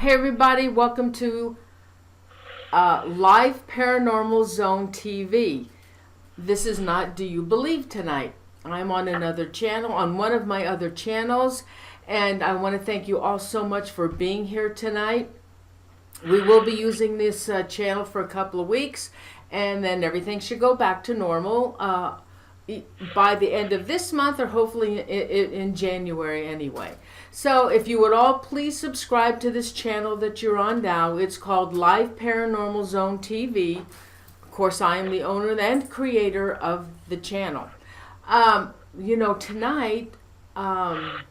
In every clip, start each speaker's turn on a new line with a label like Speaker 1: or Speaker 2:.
Speaker 1: Hey everybody, welcome to Live Paranormal Zone TV. This is not Do You Believe Tonight. I'm on another channel, on one of my other channels, and I want to thank you all so much for being here tonight. We will be using this channel for a couple of weeks, and then everything should go back to normal by the end of this month, or hopefully in January anyway. So if you would all please subscribe to this channel that you're on now. It's called Live Paranormal Zone TV. Of course, I am the owner and creator of the channel. Tonight...
Speaker 2: One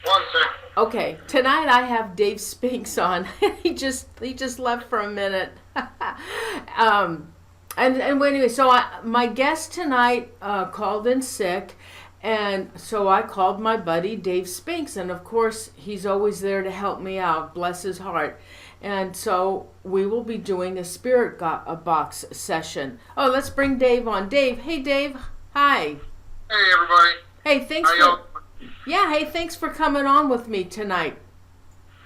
Speaker 2: second.
Speaker 1: Okay, tonight I have Dave Spinks on. he just left for a minute. And anyway, so my guest tonight called in sick, and so I called my buddy Dave Spinks, and of course he's always there to help me out, bless his heart. And so we will be doing a spirit box session. Oh, let's bring Dave on. Dave, hey Dave, hi.
Speaker 2: Hey everybody.
Speaker 1: Hey, thanks thanks for coming on with me tonight.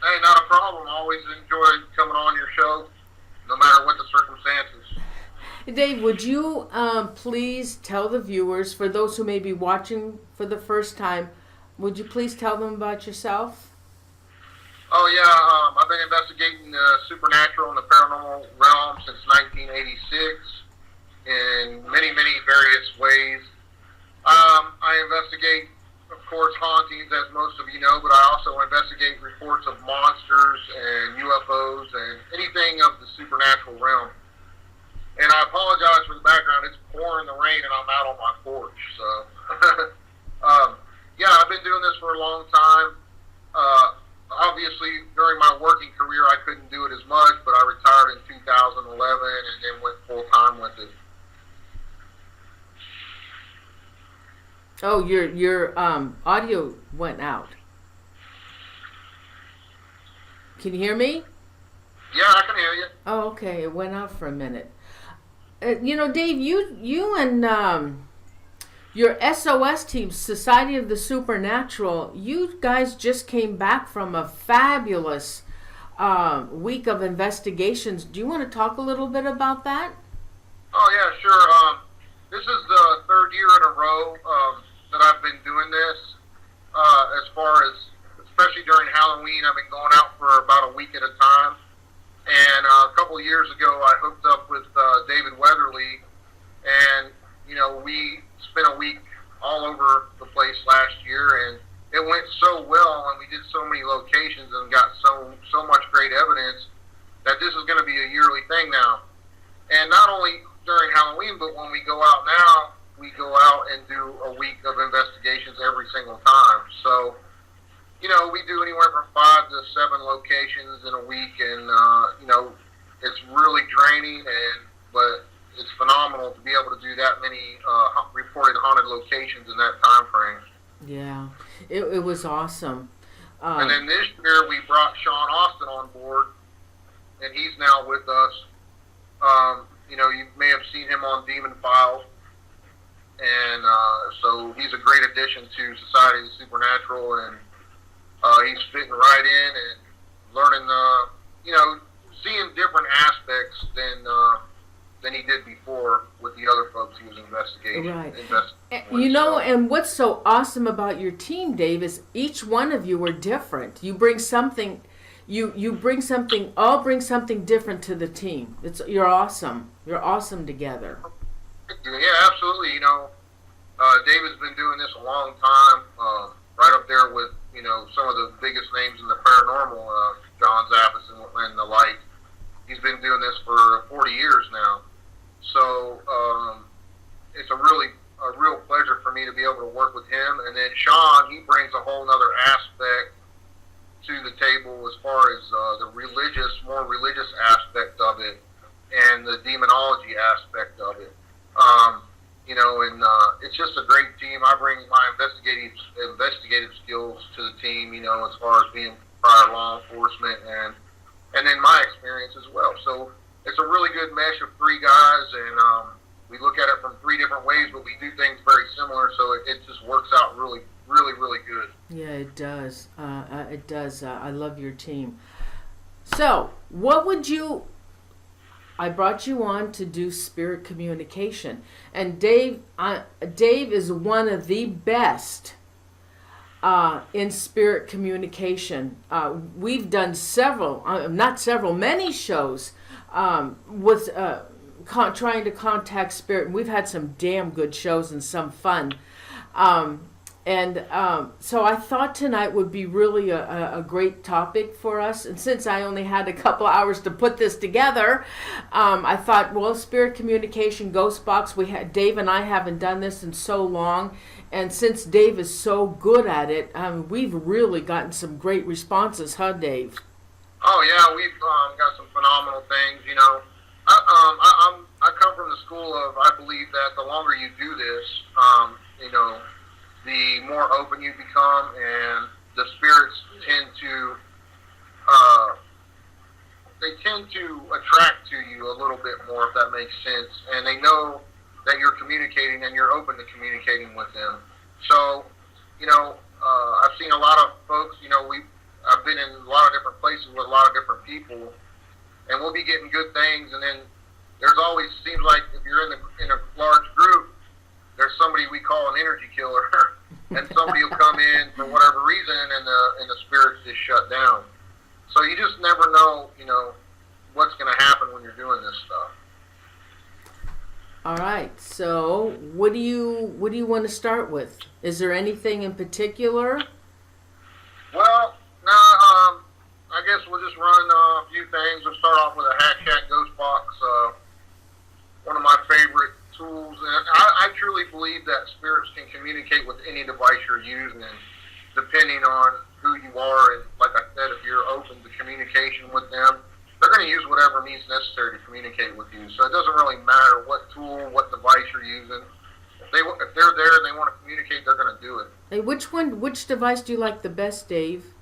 Speaker 2: Hey, not a problem. I always enjoy coming on your show, no matter what the circumstances.
Speaker 1: Dave, would you please tell the viewers, for those who may be watching for the first time, would you please tell them about yourself?
Speaker 2: Oh yeah, I've been investigating the supernatural and the paranormal realm since 1986 in many various ways. I investigate, of course, hauntings, as most of you know, but I also investigate reports of monsters and UFOs and anything of the supernatural realm. And I apologize for the background. It's pouring the rain, and I'm out on my porch. So, I've been doing this for a long time. Obviously, during my working career, I couldn't do it as much, but I retired in 2011 and then went full-time with it.
Speaker 1: Oh, your audio went out. Can you hear me?
Speaker 2: Yeah, I can hear you.
Speaker 1: Oh, okay. It went out for a minute. Dave, you and your SOS team, Society of the Supernatural, you guys just came back from a fabulous week of investigations. Do you want to talk a little bit about that?
Speaker 2: Oh, yeah, sure. This is the third year in a row that I've been doing this. As far as, especially during Halloween, I've been going out for about a week at a time. And a couple of years ago, I hooked up with David Weatherly, and, we spent a week all over the place last year, and it went so well, and we did so many locations and got so much great evidence that this is going to be a yearly thing now. And not only during Halloween, but when we go out now, we go out and do a week of investigations every single time. So, we do anywhere from 5 to 7 locations in a week, and, it's really draining, but it's phenomenal to be able to do that many reported haunted locations in that time frame.
Speaker 1: Yeah, it was awesome.
Speaker 2: And then this year we brought Sean Austin on board, and he's now with us. You may have seen him on Demon Files, and so he's a great addition to Society of the Supernatural, and he's fitting right in and learning, seeing different aspects than he did before with the other folks he was investigating.
Speaker 1: Right. And what's so awesome about your team, Dave, is each one of you are different. You bring something. You bring something. All bring something different to the team. You're awesome. You're awesome together.
Speaker 2: Yeah, absolutely. David's been doing this a long time. Right up there with some of the biggest names in the paranormal, John Zappis and the like. He's been doing this for 40 years now. So it's a real pleasure for me to be able to work with him. And then Sean, he brings a whole other aspect to the table as far as the more religious aspect of it and the demonology aspect of it. It's just a great team. I bring my investigative skills to the team, as far as being prior law enforcement and then my experience as well. So it's a really good mesh of 3 guys, and we look at it from 3 different ways, but we do things very similar, so it just works out really good.
Speaker 1: Yeah, it does. It does. I love your team. So, what would you... I brought you on to do spirit communication. And Dave is one of the best in spirit communication. We've done many shows with trying to contact spirit. And we've had some damn good shows and some fun. So I thought tonight would be really a great topic for us. And since I only had a couple hours to put this together, I thought, well, spirit communication, ghost box. Dave and I haven't done this in so long. And since Dave is so good at it, we've really gotten some great responses, huh, Dave?
Speaker 2: Oh yeah, we've got some phenomenal things. I come from the school of, I believe that the longer you do this, the more open you become, and the spirits tend to attract to you a little bit more, if that makes sense. And they know that you're communicating and you're open to communicating with them. So, I've seen a lot of folks. I've been in a lot of different places with a lot of different people, and we'll be getting good things, and then there's always, seems like if you're in a large group, there's somebody we call an energy killer, and somebody will come in for whatever reason, and the spirits just shut down. So you just never know, what's going to happen when you're doing this stuff.
Speaker 1: All right. So, what do you want to start with? Is there anything in particular?
Speaker 2: Well, no. I guess we'll just run a few things. We'll start off with a Hatchet Ghost Box. One of my favorite tools, and I truly believe that spirits can communicate with any device you're using, depending on who you are. And like I said, if you're open to communication with them, they're going to use whatever means necessary to communicate with you. So it doesn't really matter what tool, what device you're using. If they're there and they want to communicate, they're going to do it.
Speaker 1: Hey, which device do you like the best, Dave?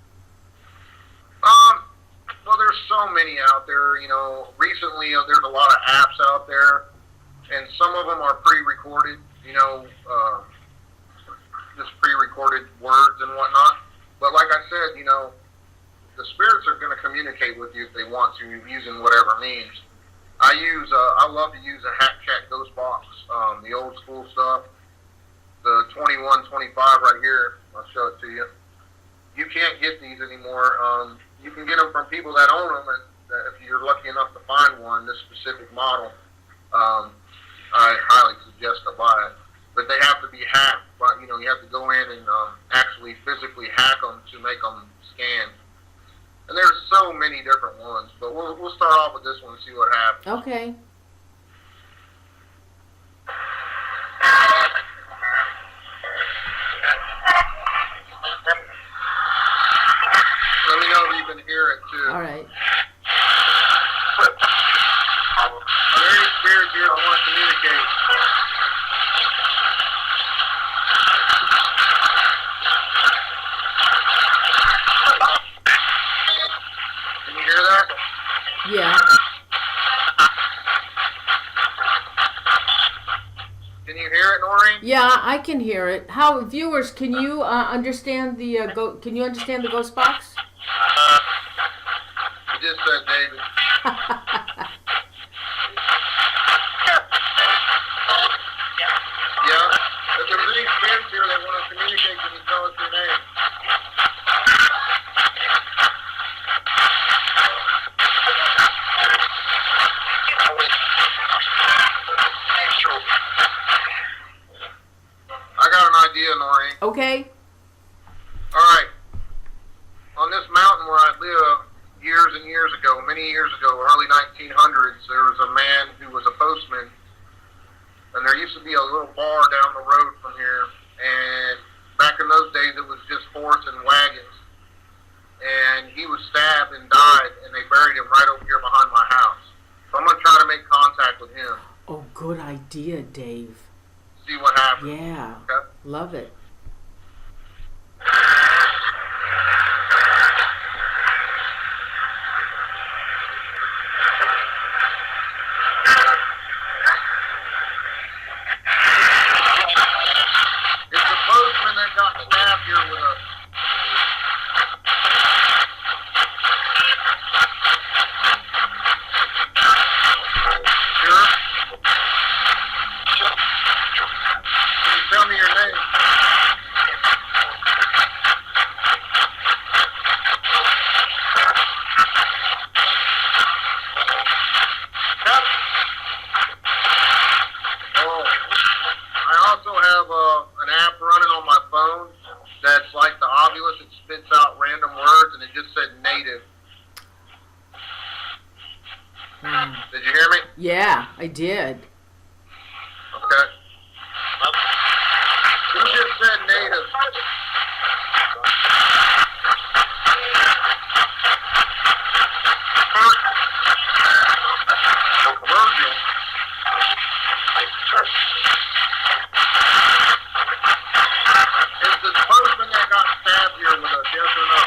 Speaker 2: Well, there's so many out there. Recently there's a lot of apps out there, and some of them are pre-recorded. Just pre-recorded words and whatnot. But like I said, the spirits are going to communicate with you if they want to, using whatever means. I love to use a Hatchet Ghost Box, the old school stuff, the 2125 right here. I'll show it to you. You can't get these anymore. You can get them from people that own them, and if you're lucky enough to find one, this specific model, I highly suggest to buy it. But they have to be hacked. But you have to go in and actually physically hack them to make them scan. And there's so many different ones, but we'll start off with this one and see what happens.
Speaker 1: Okay.
Speaker 2: Let me know if you can hear it too.
Speaker 1: All right.
Speaker 2: Are there any spirits here that want to communicate? Can you hear that?
Speaker 1: Yeah.
Speaker 2: Can you hear it, Noreen?
Speaker 1: Yeah, I can hear it. How, viewers, can you understand the Can you understand the ghost box?
Speaker 2: You just said David. Yeah. If there's any spirits here that want to communicate, can you tell us your name? I got an idea, Noreen.
Speaker 1: Okay.
Speaker 2: All right. On this mountain where I live, years and years ago, many years ago, early 1900s, there was a man who was a postman, and there used to be a little bar down the road from here, and back in those days it was just horse and wagons, and he was stabbed and died, and they buried him right over here behind my house. So I'm going to try to make contact with him.
Speaker 1: Oh, good idea, Dave.
Speaker 2: See what happens.
Speaker 1: Yeah.
Speaker 2: Okay?
Speaker 1: Love it.
Speaker 2: It's the postman that got stabbed here with a... Did you hear me?
Speaker 1: Yeah, I did.
Speaker 2: Okay. Who just said native? Virgil. Is the person that got stabbed here with us, yes or no?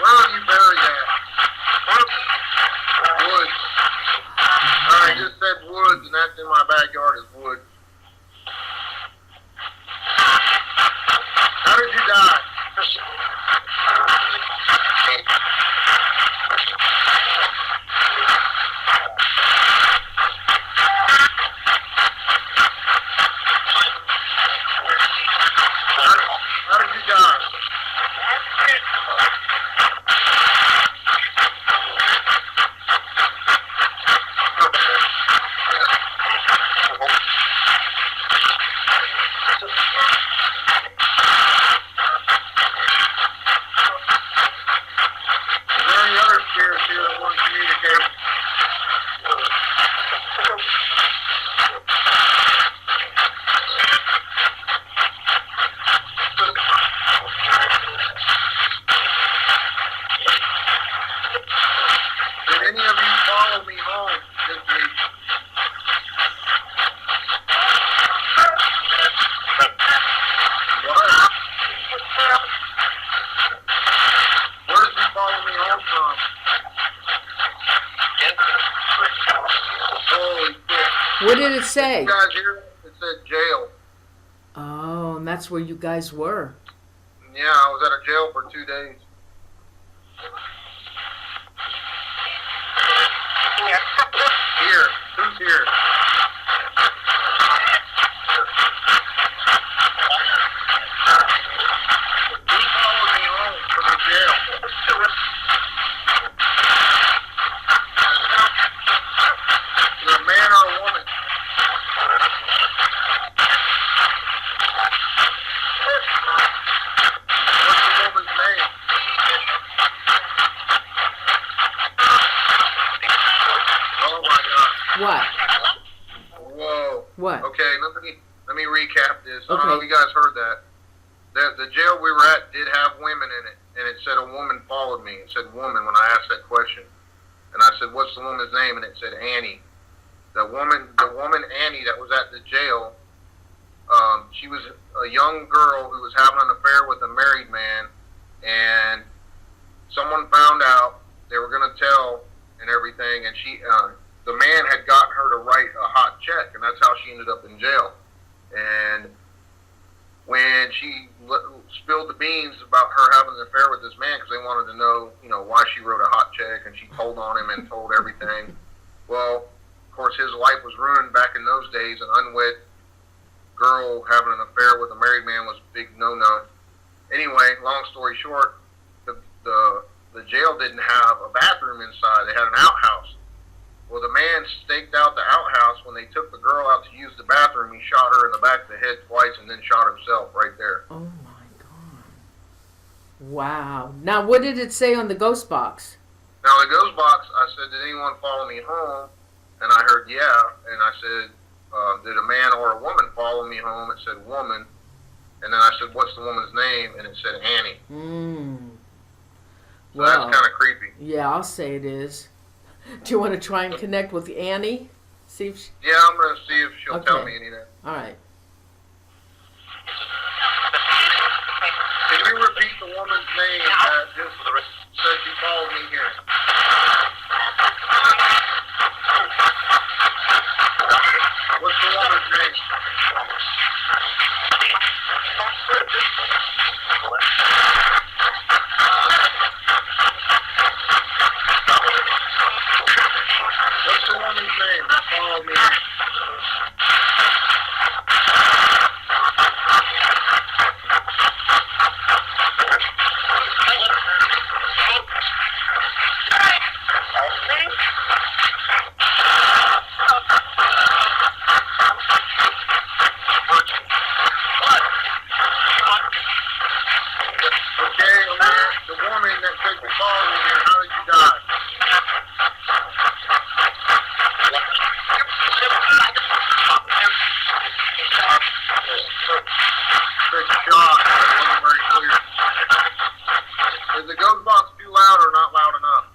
Speaker 2: Where are you buried at? Woods. I just said woods, and that's in my backyard is woods. How did you die? How did you die? Is there any other spirits here that want to communicate? Did any of you follow me home this week? What? Where did you follow me home from? Holy shit.
Speaker 1: What did it say?
Speaker 2: You guys hear it? It said jail.
Speaker 1: Oh, and that's where you guys were.
Speaker 2: Yeah, I was at a jail for 2 days. Here. Who's here? Who followed me home from the jail? Is it a man or a woman? What's the woman's name? Oh my God.
Speaker 1: What?
Speaker 2: Whoa.
Speaker 1: What?
Speaker 2: Okay, let me recap this. I don't know if
Speaker 1: Okay.
Speaker 2: you guys heard that. The jail we were at did have women in it, and it said a woman followed me. It said woman when I asked that question. And I said, what's the woman's name? And it said Annie. The woman Annie that was at the jail, she was a young girl who was having an affair with a married man, and someone found out. They were going to tell and everything, and the man had gotten her to write a hot check, and that's how she ended up in jail. And when she spilled the beans about her having an affair with this man, because they wanted to know, why she wrote a hot check, and she told on him and told everything. Well, of course, his life was ruined back in those days. An unwed girl having an affair with a married man was a big no-no. Anyway, long story short, the jail didn't have a bathroom inside. They had an outhouse. Well, the man staked out the outhouse. When they took the girl out to use the bathroom, he shot her in the back of the head twice and then shot himself right there.
Speaker 1: Oh my God. Wow. Now, what did it say on the ghost box?
Speaker 2: Now, the ghost box, I said, did anyone follow me home? And I heard, yeah. And I said, did a man or a woman follow me home? It said woman. And then I said, what's the woman's name? And it said Annie. So
Speaker 1: Wow.
Speaker 2: that's kind of creepy.
Speaker 1: Yeah, I'll say it is. Do you want to try and connect with Annie? See if she...
Speaker 2: Yeah, I'm going to see if she'll tell me any of that.
Speaker 1: All right.
Speaker 2: Can you repeat the woman's name that just said she followed me here? What's the woman's name? What's the woman's name that followed me? Is the ghost box too loud or not loud enough?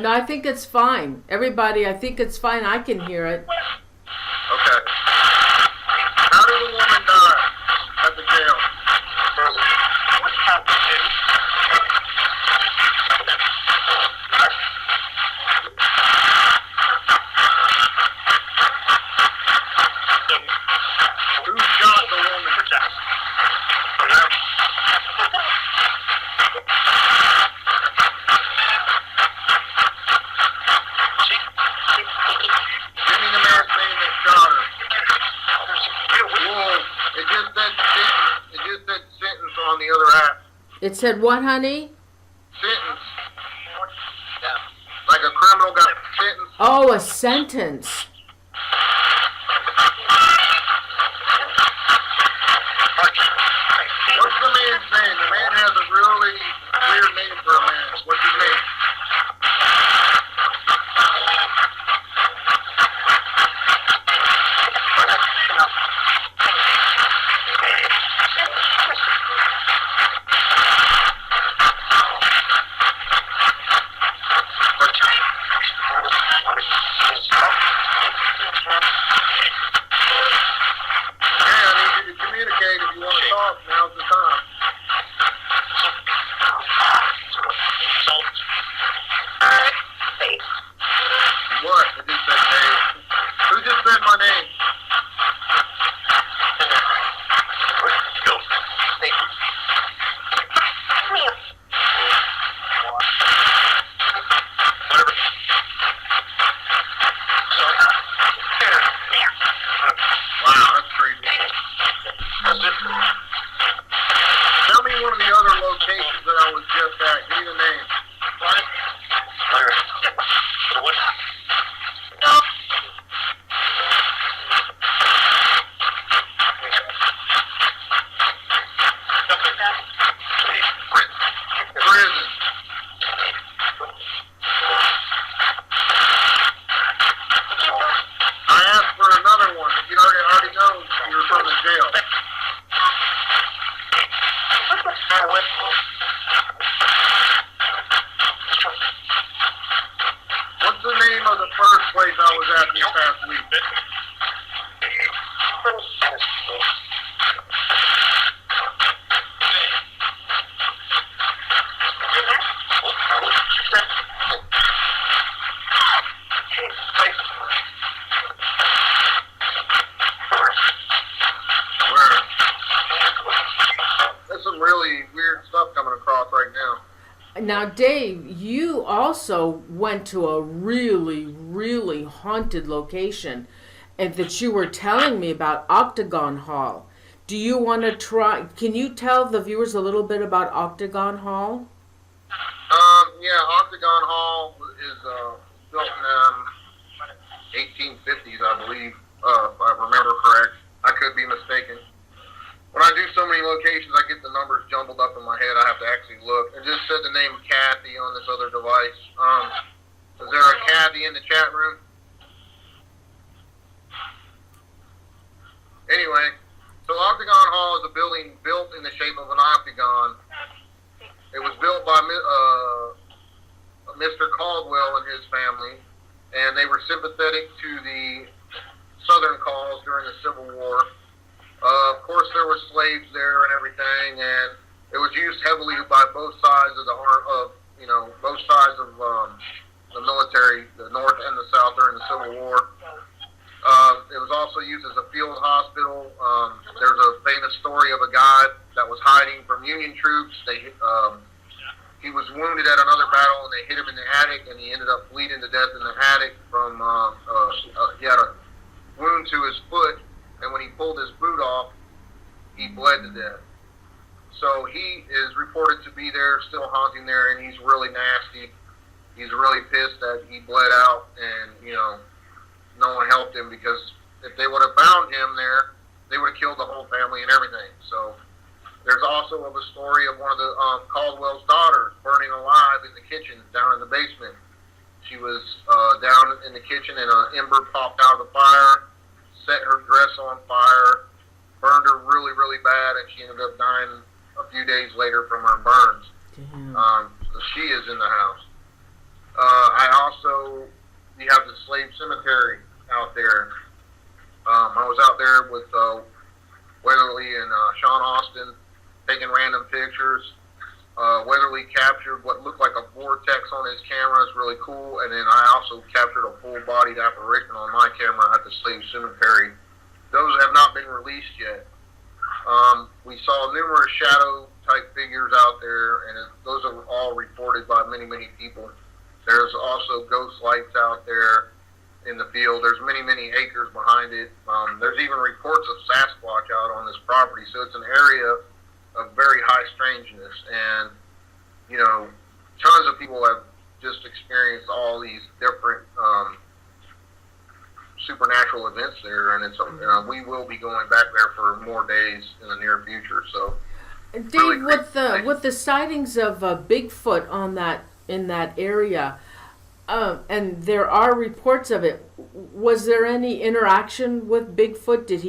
Speaker 1: No, I think it's fine. Everybody, I think it's fine. I can hear it.
Speaker 2: Okay. How did the woman die at the jail?
Speaker 3: What happened?
Speaker 2: Who shot the woman? Give me the man's name that shot her. Whoa, it just said sentence. It just said sentence on the other app.
Speaker 1: It said what, honey?
Speaker 2: Sentence. Like a criminal got sentenced.
Speaker 1: Oh, a sentence.
Speaker 2: What's the man's name? The man has a really weird name for a man. What's his name? Yeah, I need you to communicate if you want to talk. Now's the time. What? It just said name. Who just said my name? Wow, that's crazy. Tell me one of the other locations that I was just at. Give me the name. Prison. I asked for another one. You already know you were from the jail. What's the name of the first place I was at this past week? Where? There's some really weird stuff coming across right now.
Speaker 1: Now, Dave, you also went to a really, really haunted location and that you were telling me about Octagon Hall. Do you want to try? Can you tell the viewers a little bit about Octagon Hall?
Speaker 2: Yeah, Octagon Hall is built in 1850s, I believe, if I remember correct. I could be mistaken. When I do so many locations, I get the numbers jumbled up in my head. I have to actually look. It just said the name Kathy on this other device. Is there a Kathy in the chat room? Anyway, so Octagon Hall is a building built in the shape of an octagon. It was built by Mr. Caldwell and his family, and they were sympathetic to the Southern cause during the Civil War. Of course, there were slaves there and everything, and it was used heavily by both sides of both sides of the military, the North and the South during the Civil War. It was also used as a field hospital. There's a famous story of a guy that was hiding from Union troops. He was wounded at another battle, and they hit him in the attic, and he ended up bleeding to death in the attic from he had a wound to his foot, and when he pulled his boot off, he bled to death. So he is reported to be there, still haunting there, and he's really nasty. He's really pissed that he bled out, and no one helped him, because if they would have found him there, they would have killed the whole family and everything. So there's also a story of one of the Caldwell's daughters burning alive in the kitchen down in the basement. She was down in the kitchen, and an ember popped out of the fire, set her dress on fire, burned her really, really bad, and she ended up dying a few days later from her burns.
Speaker 1: Damn.
Speaker 2: So she is in the house. You have the slave cemetery out there. I was out there with Weatherly and Sean Austin taking random pictures. Weatherly captured what looked like a vortex on his camera. It's really cool. And then I also captured a full-bodied apparition on my camera at the slave cemetery. Those have not been released yet. We saw numerous shadow-type figures out there, and those are all reported by many, many people. There's also ghost lights out there in the field. There's many, many acres behind it. There's even reports of Sasquatch out on this property, so it's an area of very high strangeness. And, you know, tons of people have just experienced all these different supernatural events there, and we will be going back there for more days in the near future. So,
Speaker 1: Dave,
Speaker 2: really
Speaker 1: with the sightings of Bigfoot in that area, and there are reports of it. Was there any interaction with Bigfoot? Did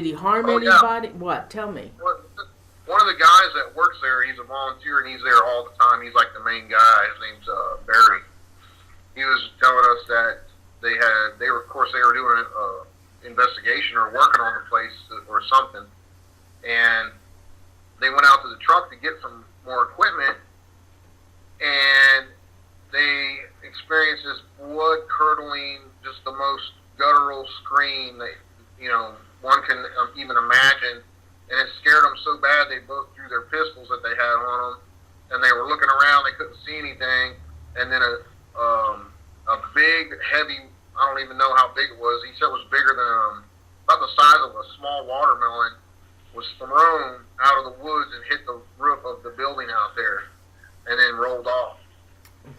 Speaker 1: he harm anybody?
Speaker 2: Yeah.
Speaker 1: What? Tell me.
Speaker 2: One of the guys that works there, he's a volunteer, and he's there all the time. He's like the main guy. His name's Barry. He was telling us that they were doing an investigation or working on the place or something, and they went out to the truck to get some more equipment, and they experienced this blood-curdling, just the most guttural scream that, you know, one can even imagine, and it scared them so bad they both drew their pistols that they had on them, and they were looking around, they couldn't see anything, and then a big, heavy, I don't even know how big it was, he said it was bigger than, about the size of a small watermelon, was thrown out of the woods and hit the roof of the building out there, and then rolled off.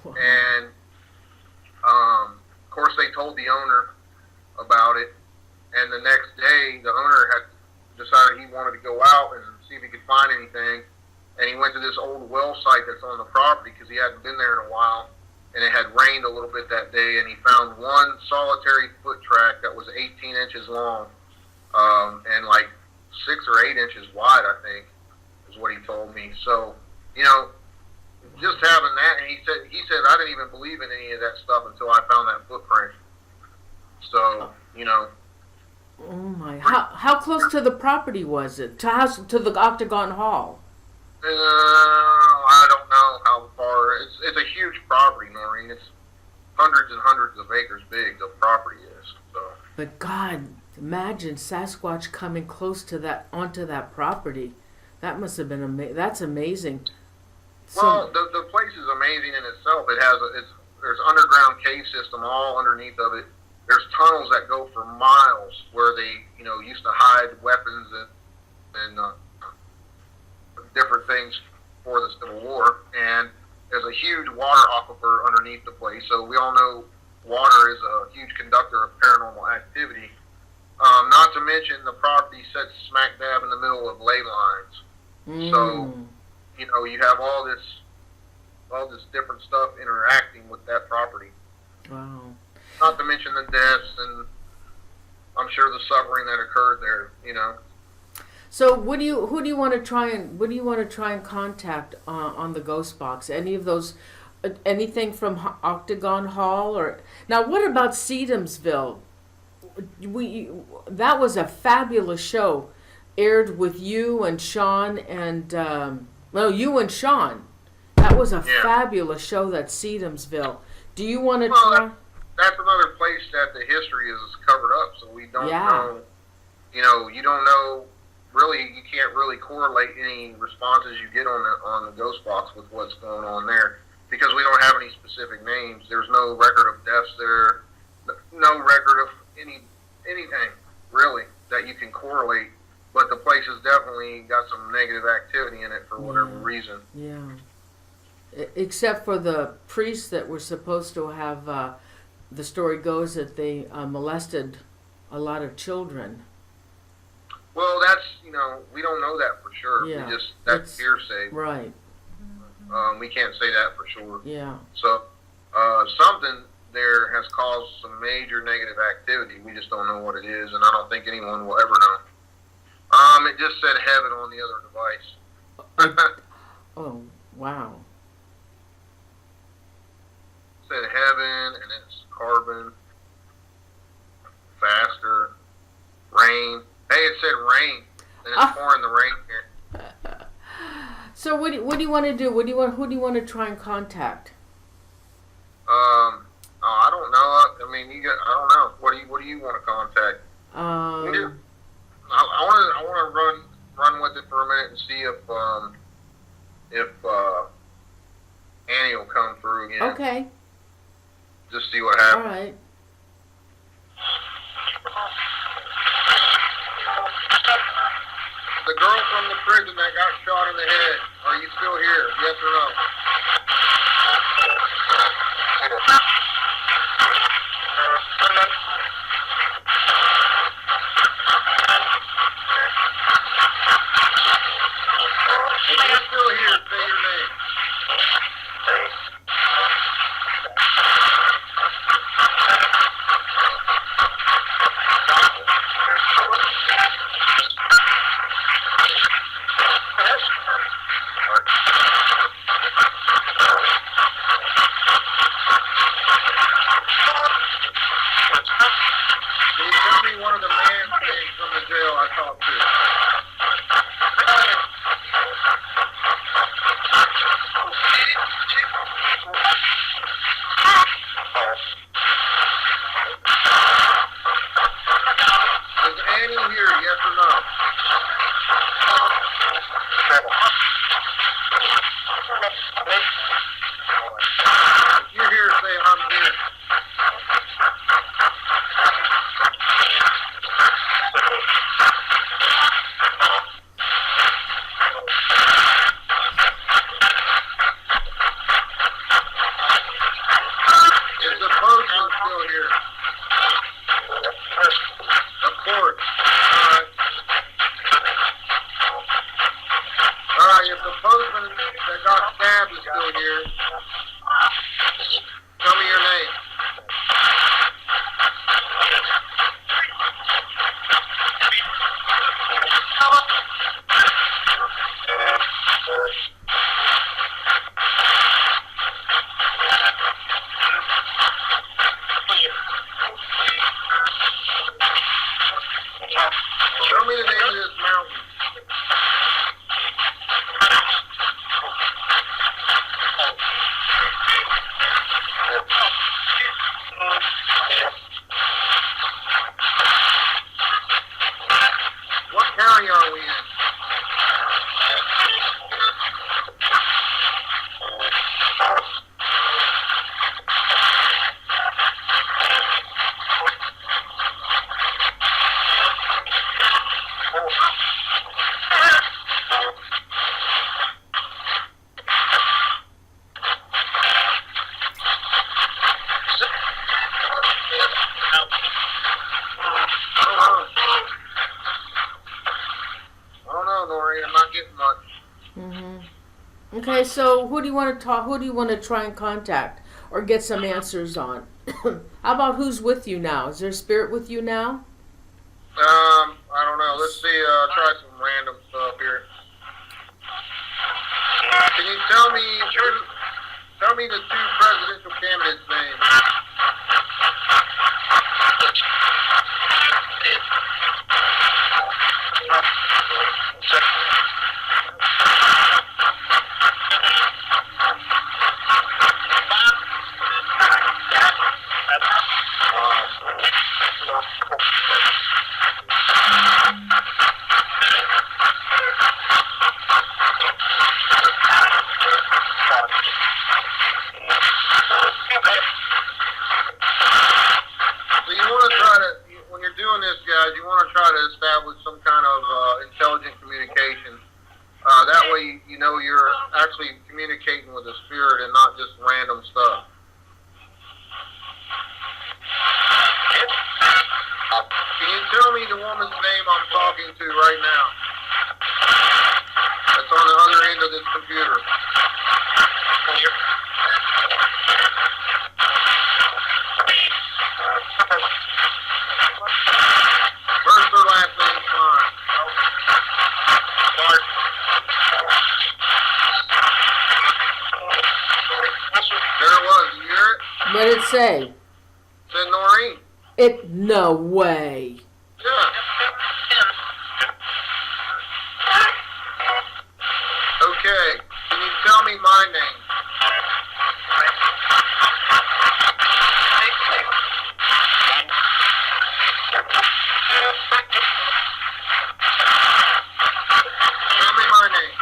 Speaker 2: And of course they told the owner about it, and the next day the owner had decided he wanted to go out and see if he could find anything, and he went to this old well site that's on the property because he hadn't been there in a while, and it had rained a little bit that day, and he found one solitary foot track that was 18 inches long, and like 6 or 8 inches wide, I think, is what he told me. So, you know, just having that, and he said I didn't even believe in any of that stuff until I found that footprint. So, you know.
Speaker 1: Oh my! How close to the property was it? To the Octagon Hall?
Speaker 2: I don't know how far. It's a huge property, Noreen. It's hundreds and hundreds of acres big. The property is. So.
Speaker 1: But God, imagine Sasquatch coming close to onto that property. That must have been amazing. That's amazing.
Speaker 2: Well, the place is amazing in itself. There's underground cave system all underneath of it. There's tunnels that go for miles where they, you know, used to hide weapons and different things for the Civil War. And there's a huge water aquifer underneath the place. So we all know water is a huge conductor of paranormal activity. Not to mention the property sits smack dab in the middle of ley lines. So, you know, you have all this different stuff interacting with that property.
Speaker 1: Wow.
Speaker 2: Not to mention the deaths and I'm sure the suffering that occurred there, you know.
Speaker 1: So who do you want to try and contact on the Ghost Box? Any of those, anything from Octagon Hall or now? What about Sedumsville? That was a fabulous show, aired with you and Sean and you and Sean. That was a fabulous show. That Sedumsville. Do you want to try?
Speaker 2: That's another place that the history is covered up, so we don't know. You know, you don't know. Really, you can't really correlate any responses you get on the Ghost Box with what's going on there because we don't have any specific names. There's no record of deaths there, no record of anything really that you can correlate. But the place has definitely got some negative activity in it for whatever reason.
Speaker 1: Yeah. Except for the priests that were supposed to have. The story goes that they molested a lot of children.
Speaker 2: Well, that's, you know, we don't know that for sure.
Speaker 1: Yeah,
Speaker 2: that's hearsay.
Speaker 1: Right.
Speaker 2: We can't say that for sure.
Speaker 1: Yeah.
Speaker 2: So, something there has caused some major negative activity. We just don't know what it is, and I don't think anyone will ever know. It just said heaven on the other device.
Speaker 1: Oh, wow.
Speaker 2: and it's carbon, faster, rain. Hey, it said rain, and it's pouring the rain here.
Speaker 1: So what do you want to do? Who do you want to try and contact?
Speaker 2: I don't know. I mean, I don't know. What do you want to contact? I want to run with it for a minute and see if Annie will come through again.
Speaker 1: Okay.
Speaker 2: Just see what happens.
Speaker 1: All right.
Speaker 2: The girl from the prison that got shot in the head, are you still here? Yes or no? If you're still here, say your name. Can you tell me one of the man's names from the jail I talked to? Is Annie here, yes or no? If you're here, say I'm here. Is the person still here? Of course. Alright, if the postman that got stabbed is still here, tell me your name. Tell me the name of this mountain. What county are we in? I don't know, Nori. I'm not getting much.
Speaker 1: Okay, so who do you want to talk? Who do you want to try and contact or get some answers on? How about who's with you now? Is there a spirit with you now?
Speaker 2: I don't know. Let's see. Try some random stuff here. Can you tell me the two presidential candidates' names?
Speaker 1: What did it say?
Speaker 2: Said Noreen.
Speaker 1: No way.
Speaker 2: Yeah. Okay. Can you tell me my name? Tell me my name.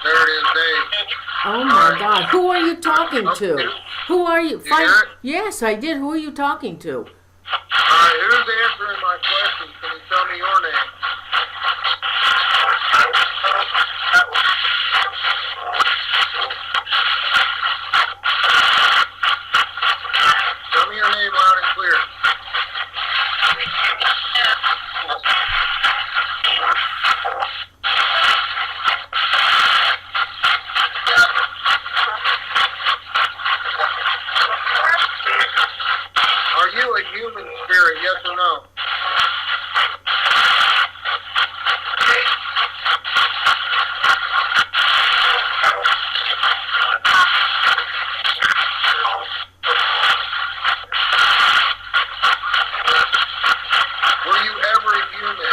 Speaker 2: There it is, Dave.
Speaker 1: Oh my God. Who are you talking to? Who are you?
Speaker 2: You hear it?
Speaker 1: Yes, I did. Who are you talking to?
Speaker 2: Alright, who's answering my question? Can you tell me your name? Tell me your name loud and clear. Are you a human spirit, yes or no? Were you ever a human?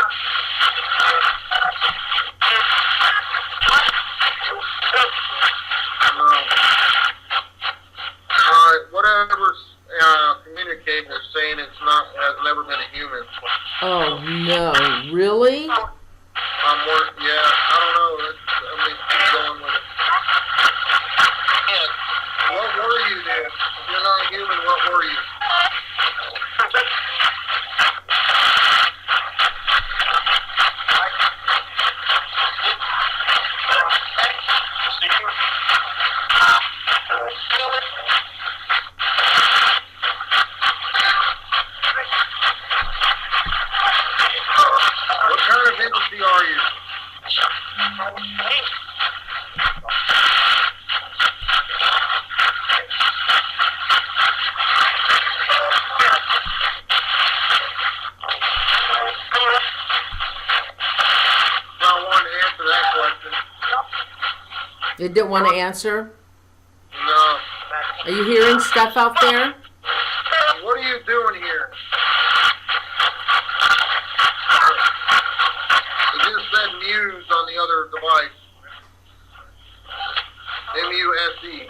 Speaker 2: No. Alright, whatever communicating is saying has never been a human.
Speaker 1: Oh no. Really?
Speaker 2: Yeah, I don't know. Let me keep going with it. What were you then? If you're not a human, what were you? What kind of entity are you? Not wanting to answer that question.
Speaker 1: You didn't want to answer?
Speaker 2: No.
Speaker 1: Are you hearing stuff out there?
Speaker 2: What are you doing here? It just said Muse on the other device. M-U-S-E.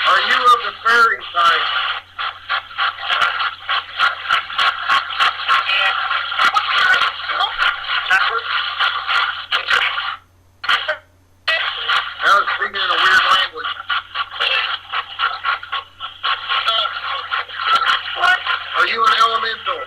Speaker 2: Are you of the fairy type? I was speaking in a weird language. Are you an elemental?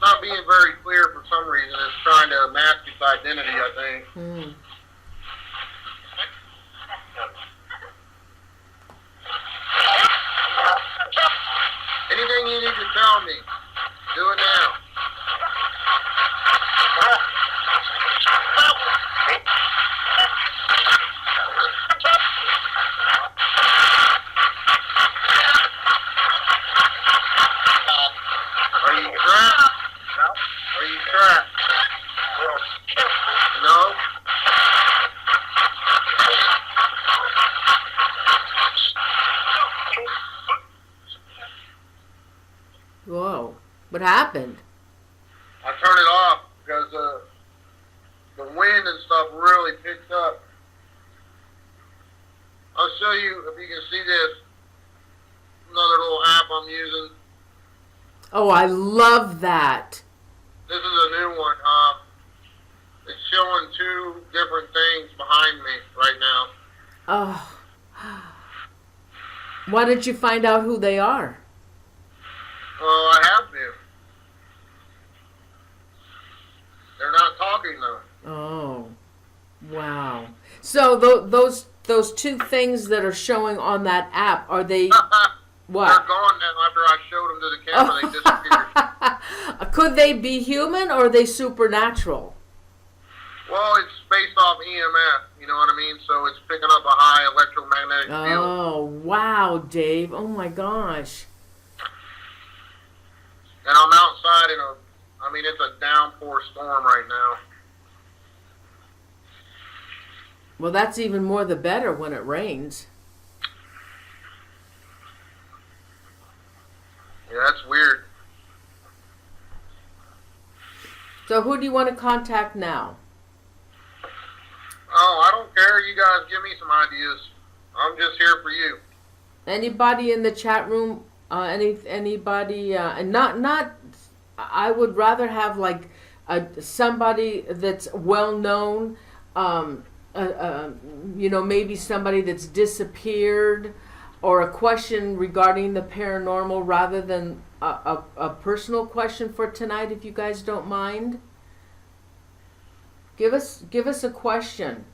Speaker 2: Not being very clear for some reason. It's trying to mask its identity, I think.
Speaker 1: Hmm.
Speaker 2: Anything you need to tell me, do it now. Are you trapped? Are you trapped? No?
Speaker 1: Whoa. What happened?
Speaker 2: I turned it off because the wind and stuff really picked up. I'll show you if you can see this. Another little app I'm using.
Speaker 1: Oh, I love that.
Speaker 2: This is a new one. It's showing two different things behind me right now.
Speaker 1: Oh. Why did you find out who they are?
Speaker 2: Well, I have been. They're not talking though.
Speaker 1: Oh, wow. So those two things that are showing on that app, are they what?
Speaker 2: They're gone now after I showed them to the camera. They disappeared.
Speaker 1: Could they be human or are they supernatural?
Speaker 2: Well, it's based off EMF, you know what I mean? So it's picking up a high electromagnetic field.
Speaker 1: Oh, wow, Dave. Oh my gosh.
Speaker 2: And I'm outside it's a downpour storm right now.
Speaker 1: Well, that's even more the better when it rains.
Speaker 2: Yeah, that's weird.
Speaker 1: So who do you want to contact now?
Speaker 2: Oh, I don't care. You guys give me some ideas. I'm just here for you.
Speaker 1: Anybody in the chat room? Anybody? And not. I would rather have like somebody that's well known. Maybe somebody that's disappeared, or a question regarding the paranormal, rather than a personal question for tonight. If you guys don't mind, give us a question.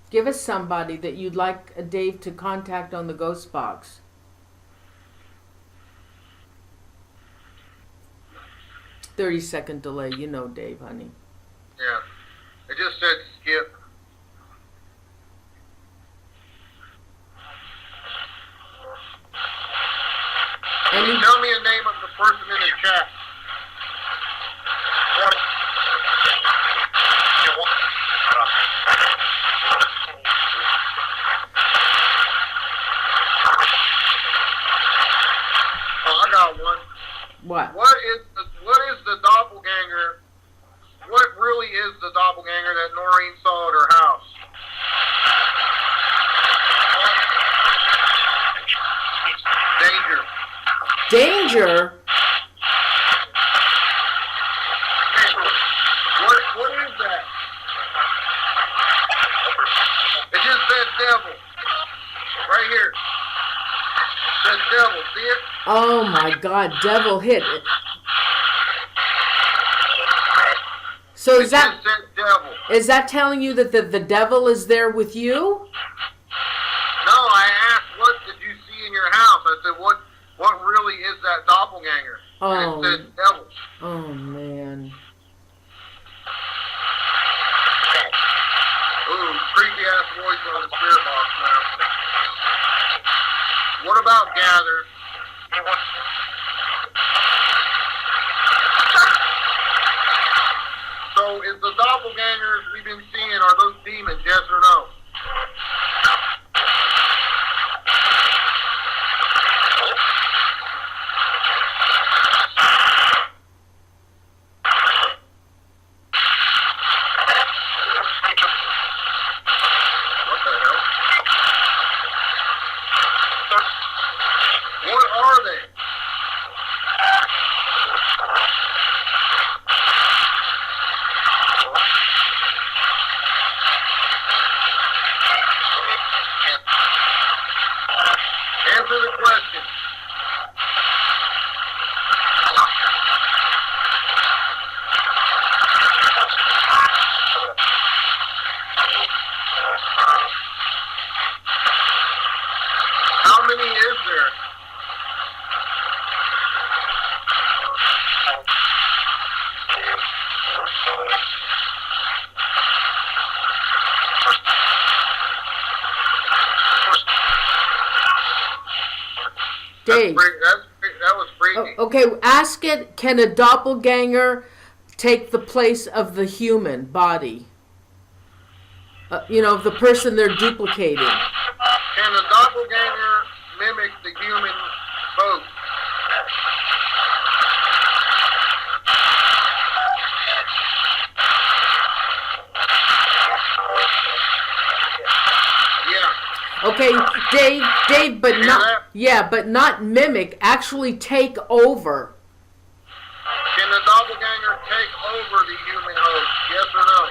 Speaker 1: Give us somebody that you'd like Dave to contact on the Ghost Box. "30-second delay." You know, Dave, honey.
Speaker 2: Yeah. It just said skip. Can you tell me the name of the person in the chat? Oh, I got one.
Speaker 1: What?
Speaker 2: What is the doppelganger? What really is the doppelganger that Noreen saw at her house? Danger.
Speaker 1: Danger?
Speaker 2: What is that? It just said devil. Right here. It says devil. See it?
Speaker 1: Oh my God, devil hit it. So
Speaker 2: It just said devil.
Speaker 1: is that telling you that the devil is there with you?
Speaker 2: No, I asked, what did you see in your house? I said, what really is that doppelganger?
Speaker 1: Oh.
Speaker 2: And it said devil.
Speaker 1: Oh man.
Speaker 2: Ooh, creepy ass voice on the spirit box now. What about gather? So is the doppelgangers we've been seeing, are those demons, yes or no? What the hell? What are they? Answer the question. How many is there?
Speaker 1: Dave.
Speaker 2: That was freaky.
Speaker 1: Okay, ask it, can a doppelganger take the place of the human body? The person they're duplicating.
Speaker 2: Can a doppelganger mimic the human vote? Yeah.
Speaker 1: Okay, Dave, but
Speaker 2: Hear
Speaker 1: not
Speaker 2: that?
Speaker 1: but not mimic, actually take over.
Speaker 2: Can the doppelganger take over the human host? Yes or no?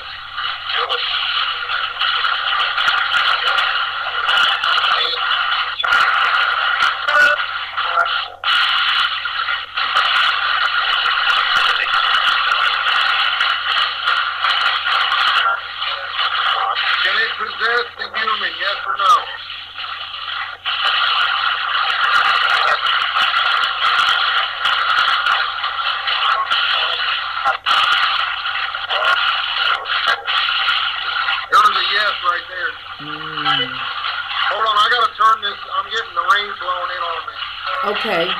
Speaker 1: Okay.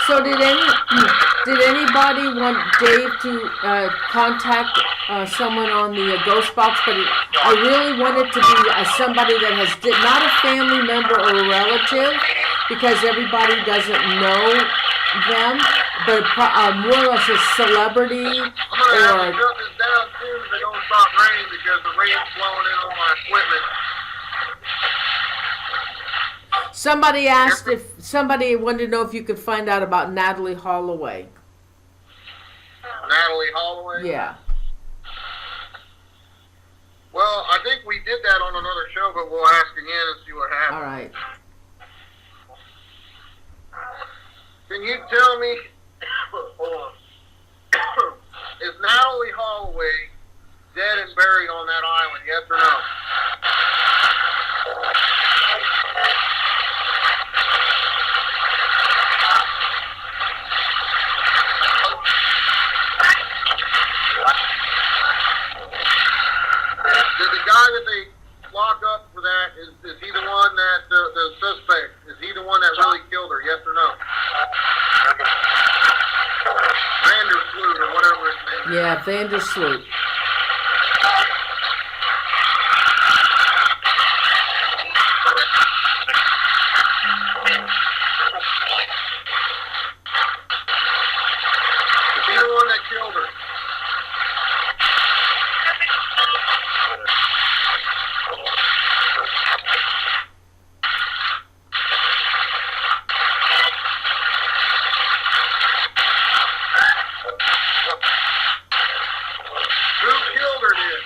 Speaker 1: So did anybody want Dave to contact someone on the ghost box? But I really want it to be somebody that has not a family member or a relative, because everybody doesn't know them, but more or less a celebrity.
Speaker 2: I'm gonna have to shut this down soon if they don't stop raining, because the rain's blowing in on my equipment.
Speaker 1: Somebody wanted to know if you could find out about Natalie Holloway.
Speaker 2: Natalie Holloway?
Speaker 1: Yeah.
Speaker 2: Well, I think we did that on another show, but we'll ask again and see what happens.
Speaker 1: All right.
Speaker 2: Can you tell me, hold on, is Natalie Holloway dead and buried on that island, yes or no? Did the guy that they locked up for that, is he the one that, the suspect, is he the one that really killed her, yes or no? Vandersloot or whatever his name is.
Speaker 1: Yeah, Vandersloot.
Speaker 2: Is he the one that killed her? Who killed her then?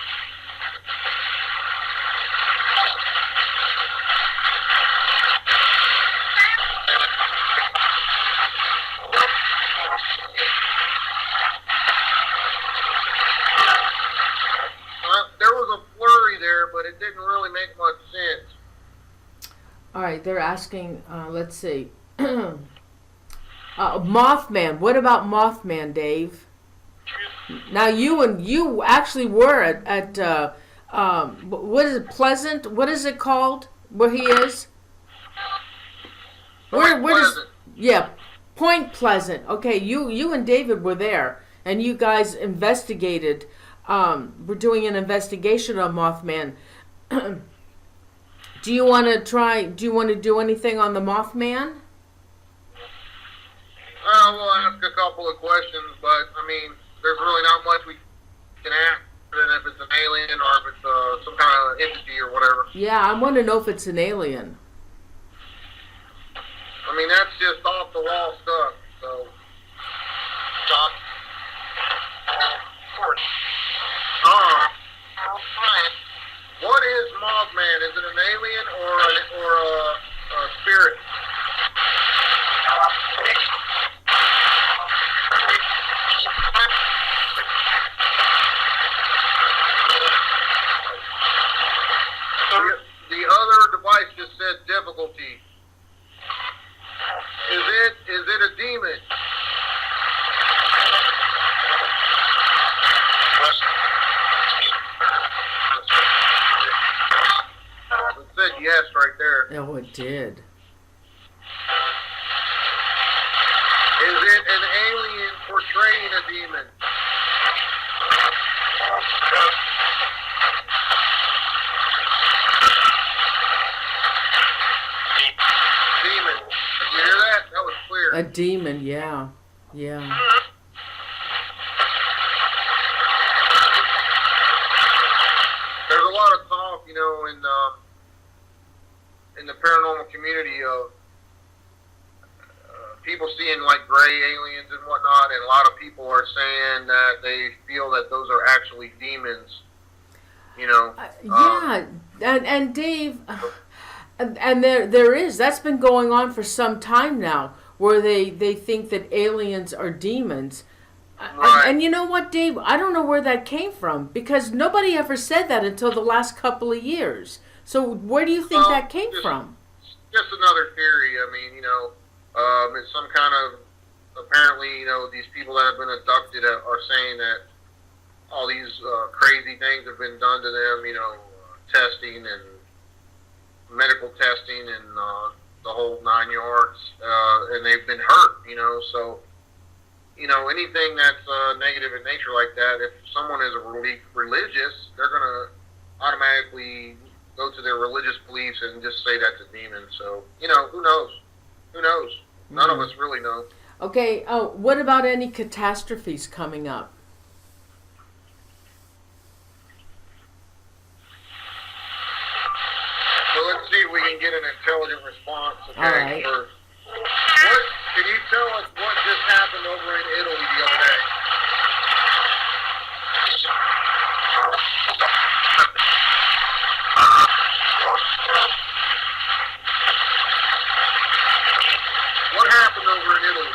Speaker 2: There was a flurry there, but it didn't really make much sense.
Speaker 1: All right, they're asking, let's see. Mothman. What about Mothman, Dave? Now you actually were at what is it, Pleasant? What is it called? Where he is? Where is?
Speaker 2: Pleasant.
Speaker 1: Yeah, Point Pleasant. Okay, you and David were there, and you guys investigated. We're doing an investigation on Mothman. Do you want to try? Do you want to do anything on the Mothman?
Speaker 2: We'll ask a couple of questions, but I mean, there's really not much we can ask, if it's an alien or if it's some kind of entity or whatever.
Speaker 1: Yeah, I want to know if it's an alien.
Speaker 2: I mean, that's just off the wall stuff. So,
Speaker 3: Doc.
Speaker 2: what is Mothman? Is it an alien or a spirit? The other device just said difficulty. Is it a demon? It said yes right there.
Speaker 1: Oh, it did.
Speaker 2: Is it an alien portraying a demon? Demon. Did you hear that? That was clear.
Speaker 1: A demon, yeah. Yeah.
Speaker 2: There's a lot of talk, in the paranormal community of people seeing like gray aliens and whatnot, and a lot of people are saying that they feel that those are actually demons.
Speaker 1: Yeah, and Dave, and there is, that's been going on for some time now, where they think that aliens are demons.
Speaker 2: Right.
Speaker 1: And you know what, Dave? I don't know where that came from, because nobody ever said that until the last couple of years. So where do you think that came from?
Speaker 2: Just another theory. I mean, it's some kind of, apparently, these people that have been abducted are saying that all these crazy things have been done to them, testing and medical testing and the whole 9 yards, and they've been hurt, so, anything that's negative in nature like that, if someone is religious, they're going to automatically go to their religious beliefs and just say that's a demon. So, who knows? Who knows? None of us really know.
Speaker 1: Okay, what about any catastrophes coming up?
Speaker 2: So let's see if we can get an intelligent response. Okay.
Speaker 1: All right.
Speaker 2: Can you tell us what just happened over in Italy the other day? What happened over in Italy?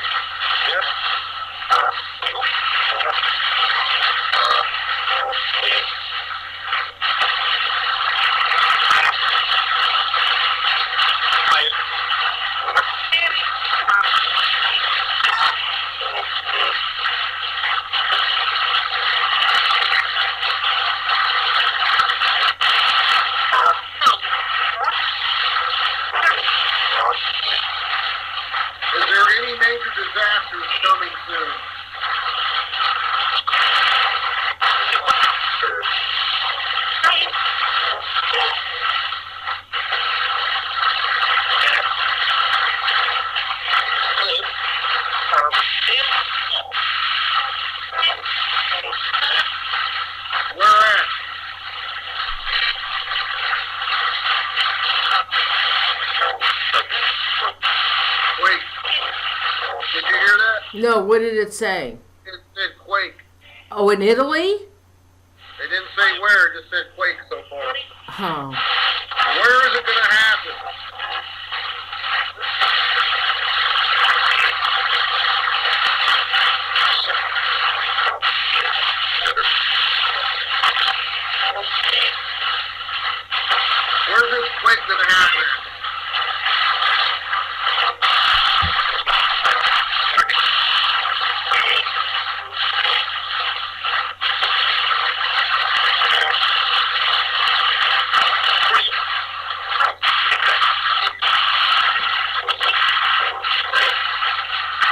Speaker 2: Is there any major disasters coming soon? Where at? Wait. Did you hear that?
Speaker 1: No, what did it say?
Speaker 2: It said quake.
Speaker 1: Oh, in Italy?
Speaker 2: It didn't say where, it just said quake so far.
Speaker 1: Oh.
Speaker 2: Where is it going to happen? Where's this quake going to happen?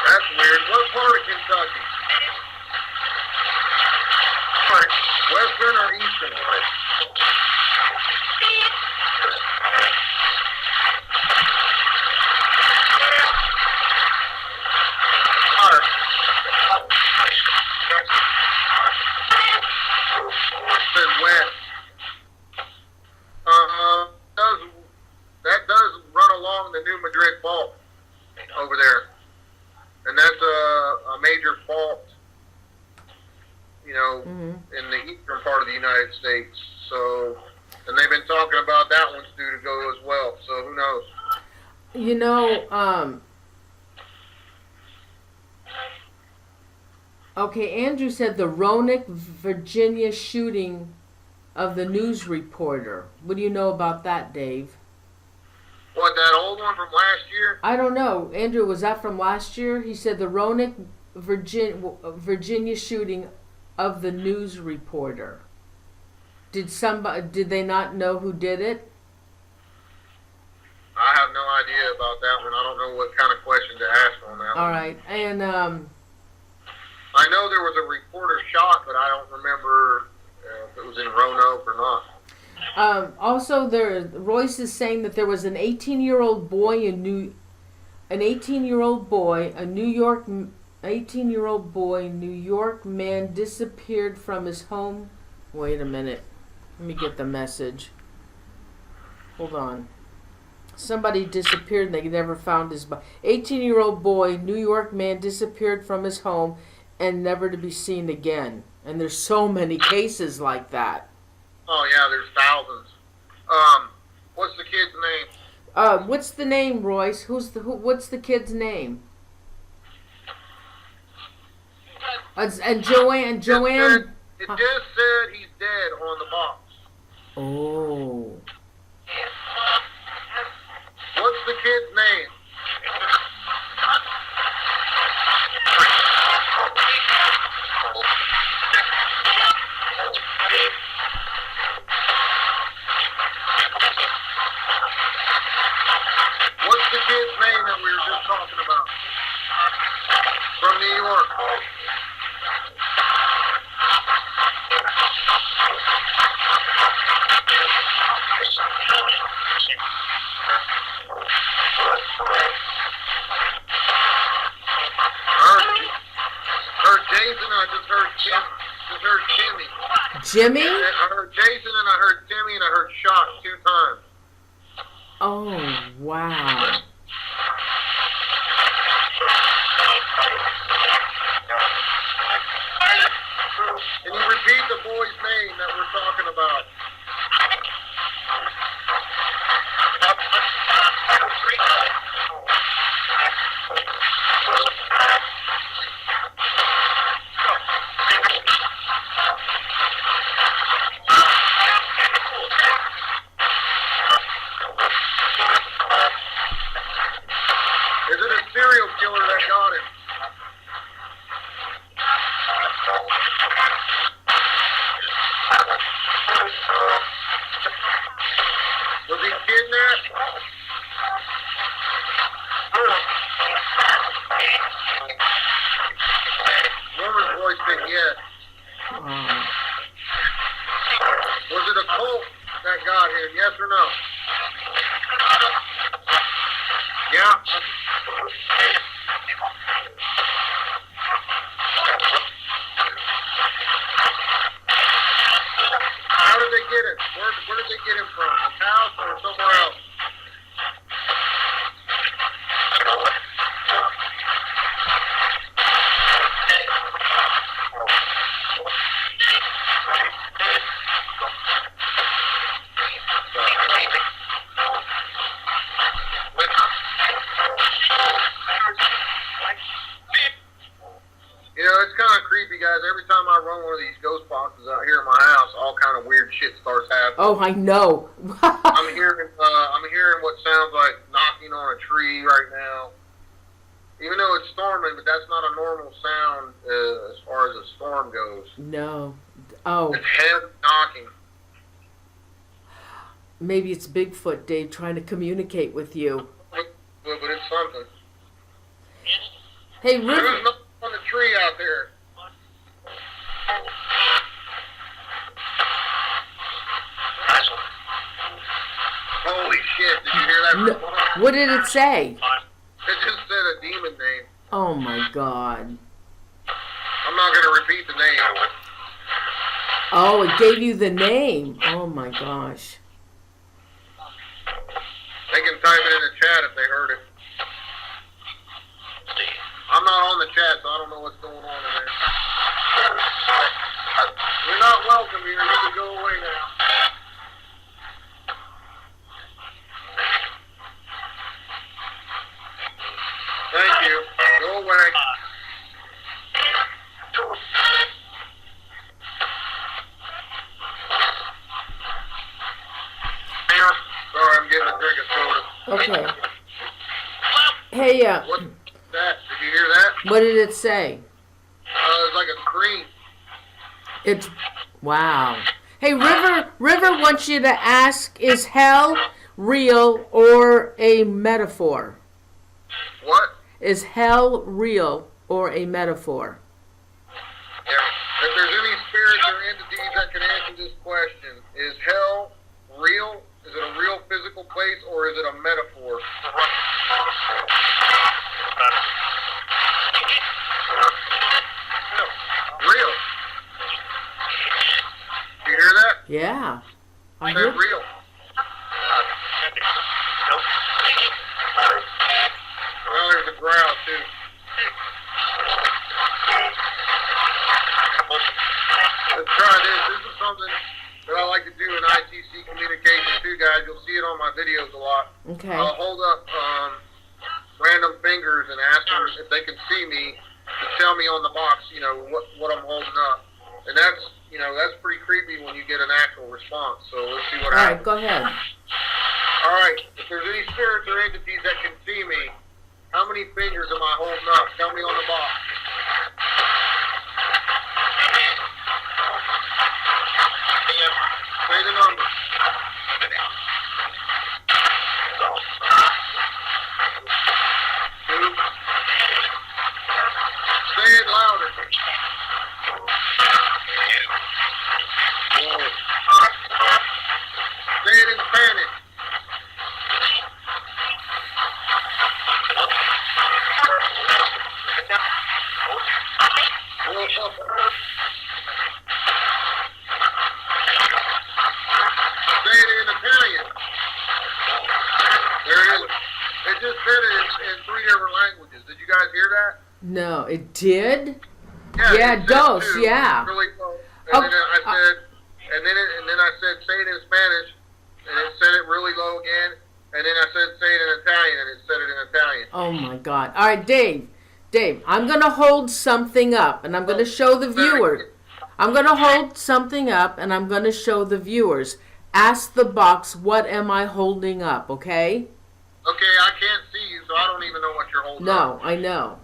Speaker 2: That's weird. What part of Kentucky? Western or eastern? Said west. That does run along the New Madrid Fault over there. And that's a major fault, in the eastern part of the United States. So, and they've been talking about that one's due to go as well. So who knows?
Speaker 1: Okay, Andrew said the Roanoke, Virginia shooting of the news reporter. What do you know about that, Dave?
Speaker 2: What, that old one from last year?
Speaker 1: I don't know. Andrew, was that from last year? He said the Roanoke, Virginia shooting of the news reporter. Did they not know who did it?
Speaker 2: I have no idea about that one. I don't know what kind of question to ask on that one.
Speaker 1: All right. And
Speaker 2: I know there was a reporter shot, but I don't remember if it was in Roanoke or not.
Speaker 1: also, Royce is saying that there was an 18-year-old boy New York man disappeared from his home. Wait a minute. Let me get the message. Hold on. Somebody disappeared and they never found his body. 18-year-old boy, New York man disappeared from his home and never to be seen again. And there's so many cases like that.
Speaker 2: Oh yeah, there's thousands. What's the kid's name?
Speaker 1: What's the name, Royce? What's the kid's name? And Joanne.
Speaker 2: It just said he's dead on the box.
Speaker 1: Oh.
Speaker 2: What's the kid's name? What's the kid's From New York. I heard Jason, I just heard Timmy.
Speaker 1: Jimmy?
Speaker 2: I heard Jason and I heard Timmy and I heard Shock 2 times.
Speaker 1: Oh, wow.
Speaker 2: Can you repeat the boy's name that we're talking about? Is it a serial killer that got him? Was he kidnapped? Woman's voice said yes. Was it a cult that got him? Yes or no? Yeah. How did they get him? Where did they get him from? His house or somewhere else? You know, it's kind of creepy, guys. Every time I run one of these ghost boxes out here in my house, all kind of weird shit starts happening.
Speaker 1: Oh, I know.
Speaker 2: I'm hearing what sounds like knocking on a tree right now. Even though it's storming, but that's not a normal sound as far as a storm goes.
Speaker 1: No. Oh,
Speaker 2: It's heavy knocking.
Speaker 1: maybe it's Bigfoot, Dave, trying to communicate with you.
Speaker 2: But it's something.
Speaker 1: Hey,
Speaker 2: Who's
Speaker 1: River.
Speaker 2: knocking on the tree out there? Holy shit, did you hear that?
Speaker 1: No, what did it say?
Speaker 2: It just said a demon name.
Speaker 1: Oh, my God.
Speaker 2: I'm not going to repeat the name.
Speaker 1: Oh, it gave you the name. Oh, my gosh.
Speaker 2: They can type it in the chat if they heard it. I'm not on the chat, so I don't know what's going on in there. You're not welcome here. You can go away now. Thank you. Go away. Sorry, I'm getting a drink of soda.
Speaker 1: Okay. Hey,
Speaker 2: What's that? Did you hear that?
Speaker 1: what did it say?
Speaker 2: It's like a scream.
Speaker 1: It's, wow. Hey, River wants you to ask, is hell real or a metaphor?
Speaker 2: What?
Speaker 1: Is hell real or a metaphor?
Speaker 2: If there's any spirits or entities that can answer this question, is hell real? Is it a real physical place or is it a metaphor? Real. Do you hear that?
Speaker 1: Yeah. I
Speaker 2: They're
Speaker 1: heard.
Speaker 2: real. Well, there's a growl too. Let's try this. This is something that I like to do in ITC communication too, guys. You'll see it on my videos a lot.
Speaker 1: Okay.
Speaker 2: I'll hold up random fingers and ask them if they can see me to tell me on the box, you know, what I'm holding up. And that's, you know, that's pretty creepy when you get an actual response. So let's see what
Speaker 1: All right,
Speaker 2: happens.
Speaker 1: go ahead.
Speaker 2: All right. If there's any spirits or entities that can see me, how many fingers am I holding up? Tell me on the box. Say the number. Two.
Speaker 1: No, it did? Yeah,
Speaker 2: it said
Speaker 1: dos,
Speaker 2: two,
Speaker 1: yeah.
Speaker 2: really close.
Speaker 1: Oh,
Speaker 2: And then I said, and then I said, say it in Spanish, and it said it really low again. And then I said, say it in Italian, and it said it in Italian.
Speaker 1: Oh my God. All right, Dave, I'm going to hold something up and I'm going to show the viewers. I'm going to hold something up and I'm going to show the viewers. Ask the box, what am I holding up, okay?
Speaker 2: Okay, I can't see you, so I don't even know what you're holding up.
Speaker 1: No, I know.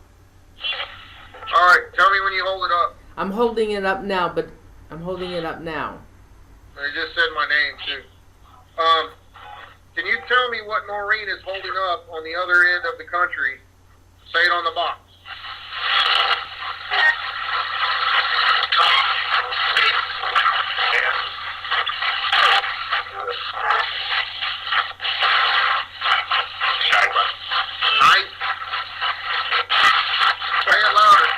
Speaker 2: All right, tell me when you hold it up.
Speaker 1: I'm holding it up now, but I'm holding it up now.
Speaker 2: They just said my name, too. Can you tell me what Noreen is holding up on the other end of the country? Say it on the box. Nice. Say it louder.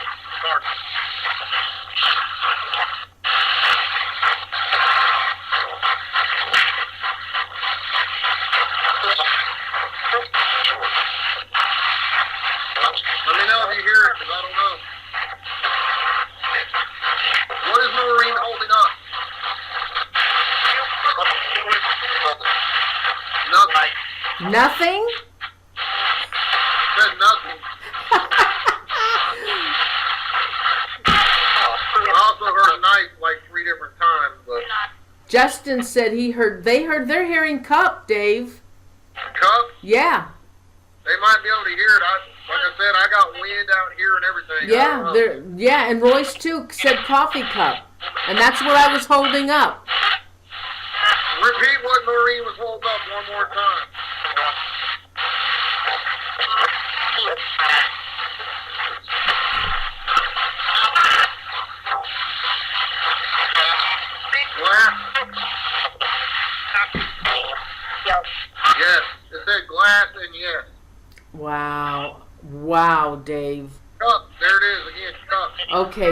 Speaker 2: Let me know if you hear it, because I don't know. What is Noreen holding up? Nothing.
Speaker 1: Nothing?
Speaker 2: Said nothing. I also heard knife like 3 different times, but
Speaker 1: Justin said they're hearing cup, Dave.
Speaker 2: cup,
Speaker 1: Yeah.
Speaker 2: they might be able to hear it. Like I said, I got wind out here and everything.
Speaker 1: Yeah, and Royce too said coffee cup. And that's what I was holding up.
Speaker 2: Repeat what Noreen was holding up one more time. Glass. Yes. It said glass and yes.
Speaker 1: Wow. Wow, Dave.
Speaker 2: Cup. There it is again. Cup.
Speaker 1: Okay,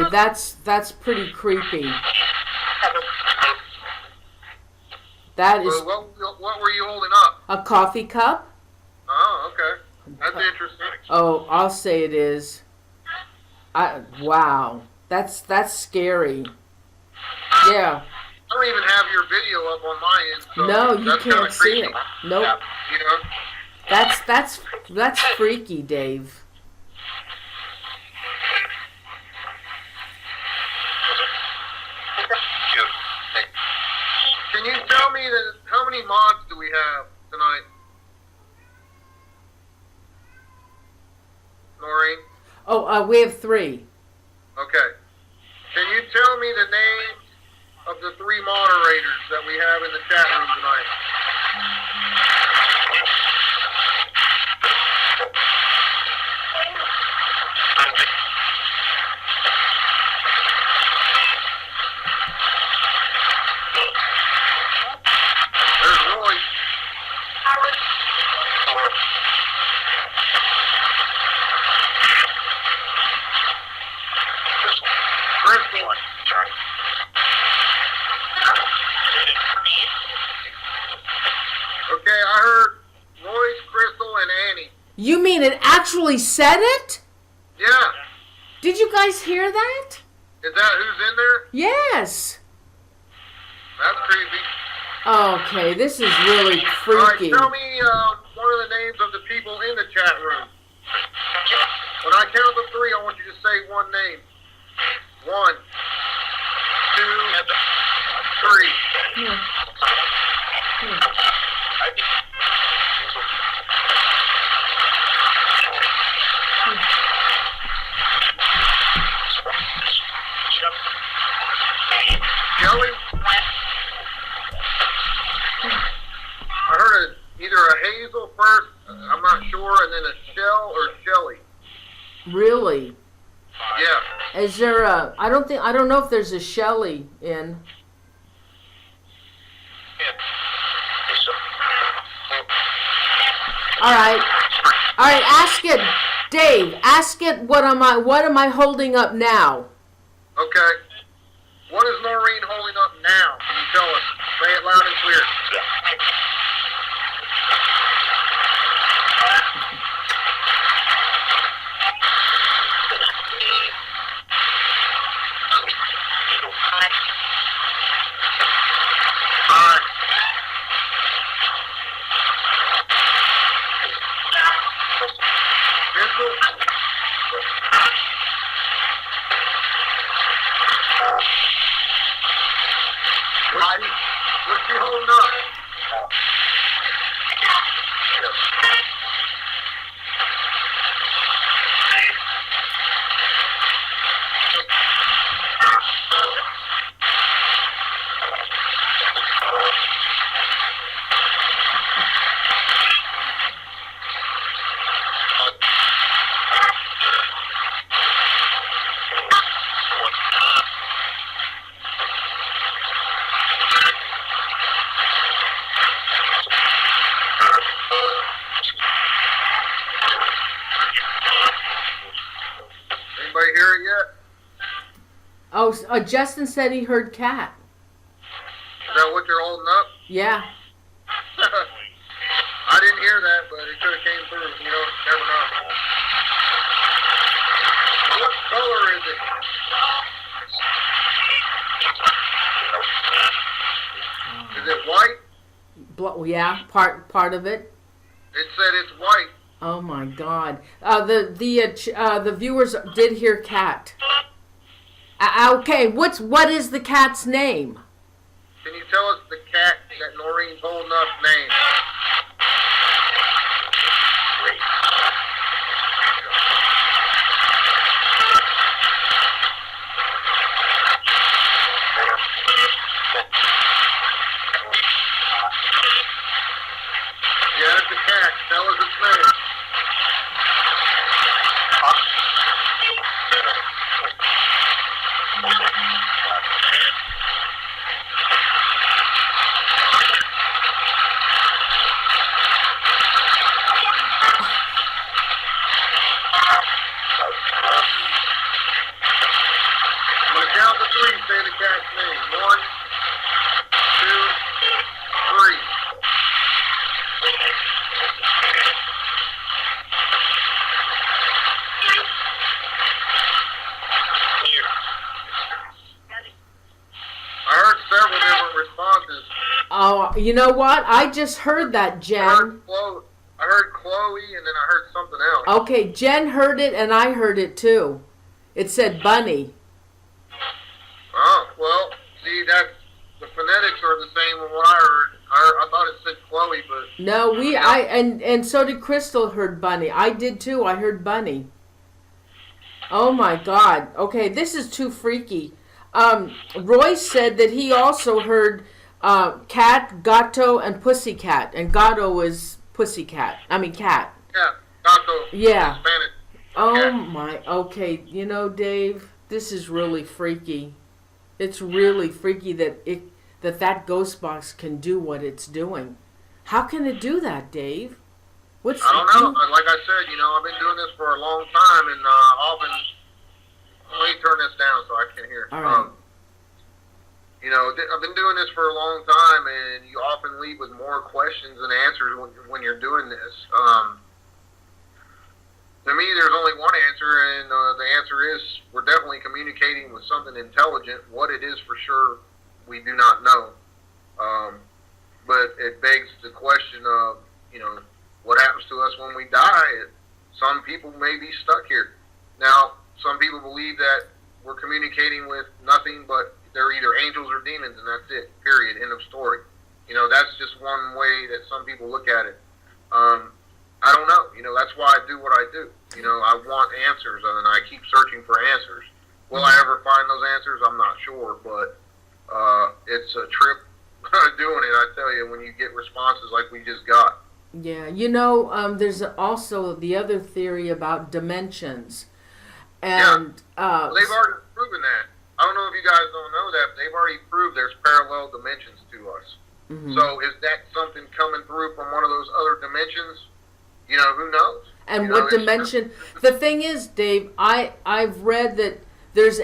Speaker 1: that's pretty creepy. That is
Speaker 2: So what were you holding up?
Speaker 1: a coffee cup?
Speaker 2: Oh, okay. That's interesting.
Speaker 1: Oh, I'll say it is. Wow. That's scary. Yeah.
Speaker 2: I don't even have your video up on my end. So
Speaker 1: No, you
Speaker 2: that's kinda
Speaker 1: can't see
Speaker 2: creepy.
Speaker 1: it. Nope.
Speaker 2: You know?
Speaker 1: That's freaky, Dave.
Speaker 2: Can you tell me how many mods do we have tonight? Noreen?
Speaker 1: Oh, we have 3.
Speaker 2: Okay. Can you tell me the names of the 3 moderators that we have in the chat room tonight? There's Roy. Crystal. Okay, I heard Royce, Crystal, and Annie.
Speaker 1: You mean it actually said it?
Speaker 2: Yeah.
Speaker 1: Did you guys hear that?
Speaker 2: Is that who's in there?
Speaker 1: Yes.
Speaker 2: That's creepy.
Speaker 1: Okay, this is really
Speaker 2: All right,
Speaker 1: freaky.
Speaker 2: tell me one of the names of the people in the chat room. When I count to 3, I want you to say one name. 1, 2, 3. Jelly? I heard either a hazel first, I'm not sure, and then a shell or shelly.
Speaker 1: Really?
Speaker 2: Yeah.
Speaker 1: Is there a? I don't know if there's a Shelly in. All right. Ask it, Dave. Ask it. What am I holding up now?
Speaker 2: Okay. What is Noreen holding up now? Can you tell us? Say it loud and clear. hear it yet?
Speaker 1: Oh, Justin said he heard cat.
Speaker 2: Is that what you're holding up?
Speaker 1: Yeah.
Speaker 2: I didn't hear that, but it could have came through. You know, never know. What color is it? Is it white?
Speaker 1: Yeah, part of it.
Speaker 2: It said it's white.
Speaker 1: Oh my God! The viewers did hear cat. Okay, what is the cat's name?
Speaker 2: Can you tell us the cat that Noreen's holding up name? Yeah, it's a cat. Tell us its name. I'm going to count to three. Say the cat's name. 1, 2, 3. I heard several different responses.
Speaker 1: Oh, you know what? I just heard that,
Speaker 2: I
Speaker 1: Jen.
Speaker 2: heard Chloe, and then I heard something else.
Speaker 1: Okay, Jen heard it, and I heard it too. It said bunny.
Speaker 2: Oh, well, see, that's the phonetics are the same with what I heard. I thought it said Chloe, but
Speaker 1: No, and so did Crystal heard bunny. I did too. I heard bunny. Oh my God. Okay, this is too freaky. Royce said that he also heard cat, gato, and pussycat. And gato is pussycat. I mean cat.
Speaker 2: yeah, gato.
Speaker 1: Yeah.
Speaker 2: Spanish.
Speaker 1: Oh
Speaker 2: Yeah.
Speaker 1: my. Okay, you know, Dave, this is really freaky. It's really freaky that ghost box can do what it's doing. How can it do that, Dave?
Speaker 2: I don't know. Like I said, I've been doing this for a long time, and often. Let me turn this down so I can hear.
Speaker 1: All right.
Speaker 2: I've been doing this for a long time, and you often leave with more questions than answers when you're doing this. To me, there's only one answer, and the answer is we're definitely communicating with something intelligent. What it is for sure, we do not know. But it begs the question of, what happens to us when we die? Some people may be stuck here. Now, some people believe that we're communicating with nothing but they're either angels or demons, and that's it, period, end of story. That's just one way that some people look at it. I don't know. That's why I do what I do. I want answers, and I keep searching for answers. Will I ever find those answers? I'm not sure, but it's a trip doing it, I tell you, when you get responses like we just got.
Speaker 1: Yeah, there's also the other theory about dimensions. And
Speaker 2: Well, they've already proven that. I don't know if you guys don't know that, but they've already proved there's parallel dimensions to us.
Speaker 1: mm-hmm.
Speaker 2: So is that something coming through from one of those other dimensions? Who knows?
Speaker 1: And what dimension? The thing is, Dave, I've read that there's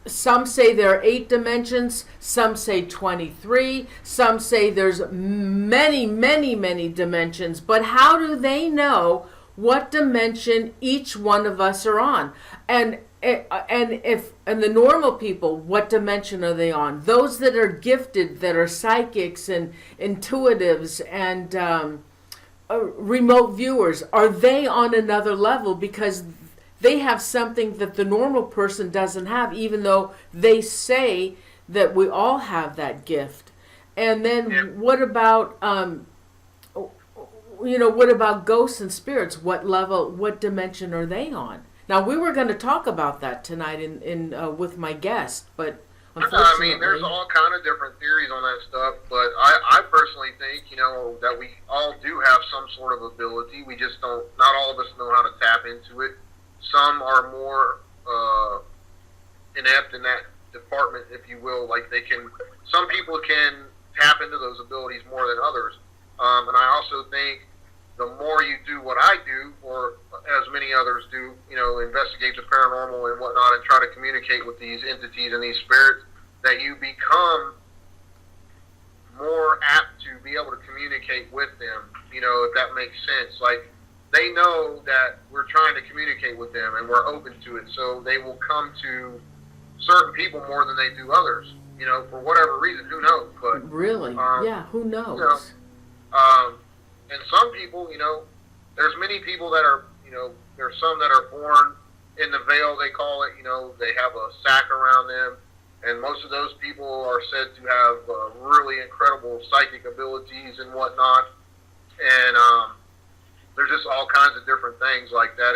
Speaker 1: some say there are 8 dimensions, some say 23, some say there's many, many, many dimensions. But how do they know what dimension each one of us are on? And the normal people, what dimension are they on? Those that are gifted, that are psychics and intuitives and remote viewers, are they on another level because they have something that the normal person doesn't have, even though they say that we all have that gift? And then what about what about ghosts and spirits? What level, what dimension are they on? Now, we were going to talk about that tonight in with my guest, but unfortunately...
Speaker 2: there's all kind of different theories on that stuff, but I personally think, that we all do have some sort of ability. We just don't, not all of us know how to tap into it. Some are more inept in that department, if you will. Like some people can tap into those abilities more than others. And I also think the more you do what I do, or as many others do, investigate the paranormal and whatnot and try to communicate with these entities and these spirits, that you become more apt to be able to communicate with them, if that makes sense. Like, they know that we're trying to communicate with them and we're open to it, so they will come to certain people more than they do others, for whatever reason. Who knows? But
Speaker 1: really, yeah, who knows?
Speaker 2: And some people, there's many people that are, there's some that are born in the veil, they call it. They have a sack around them, and most of those people are said to have really incredible psychic abilities and whatnot. And there's just all kinds of different things like that.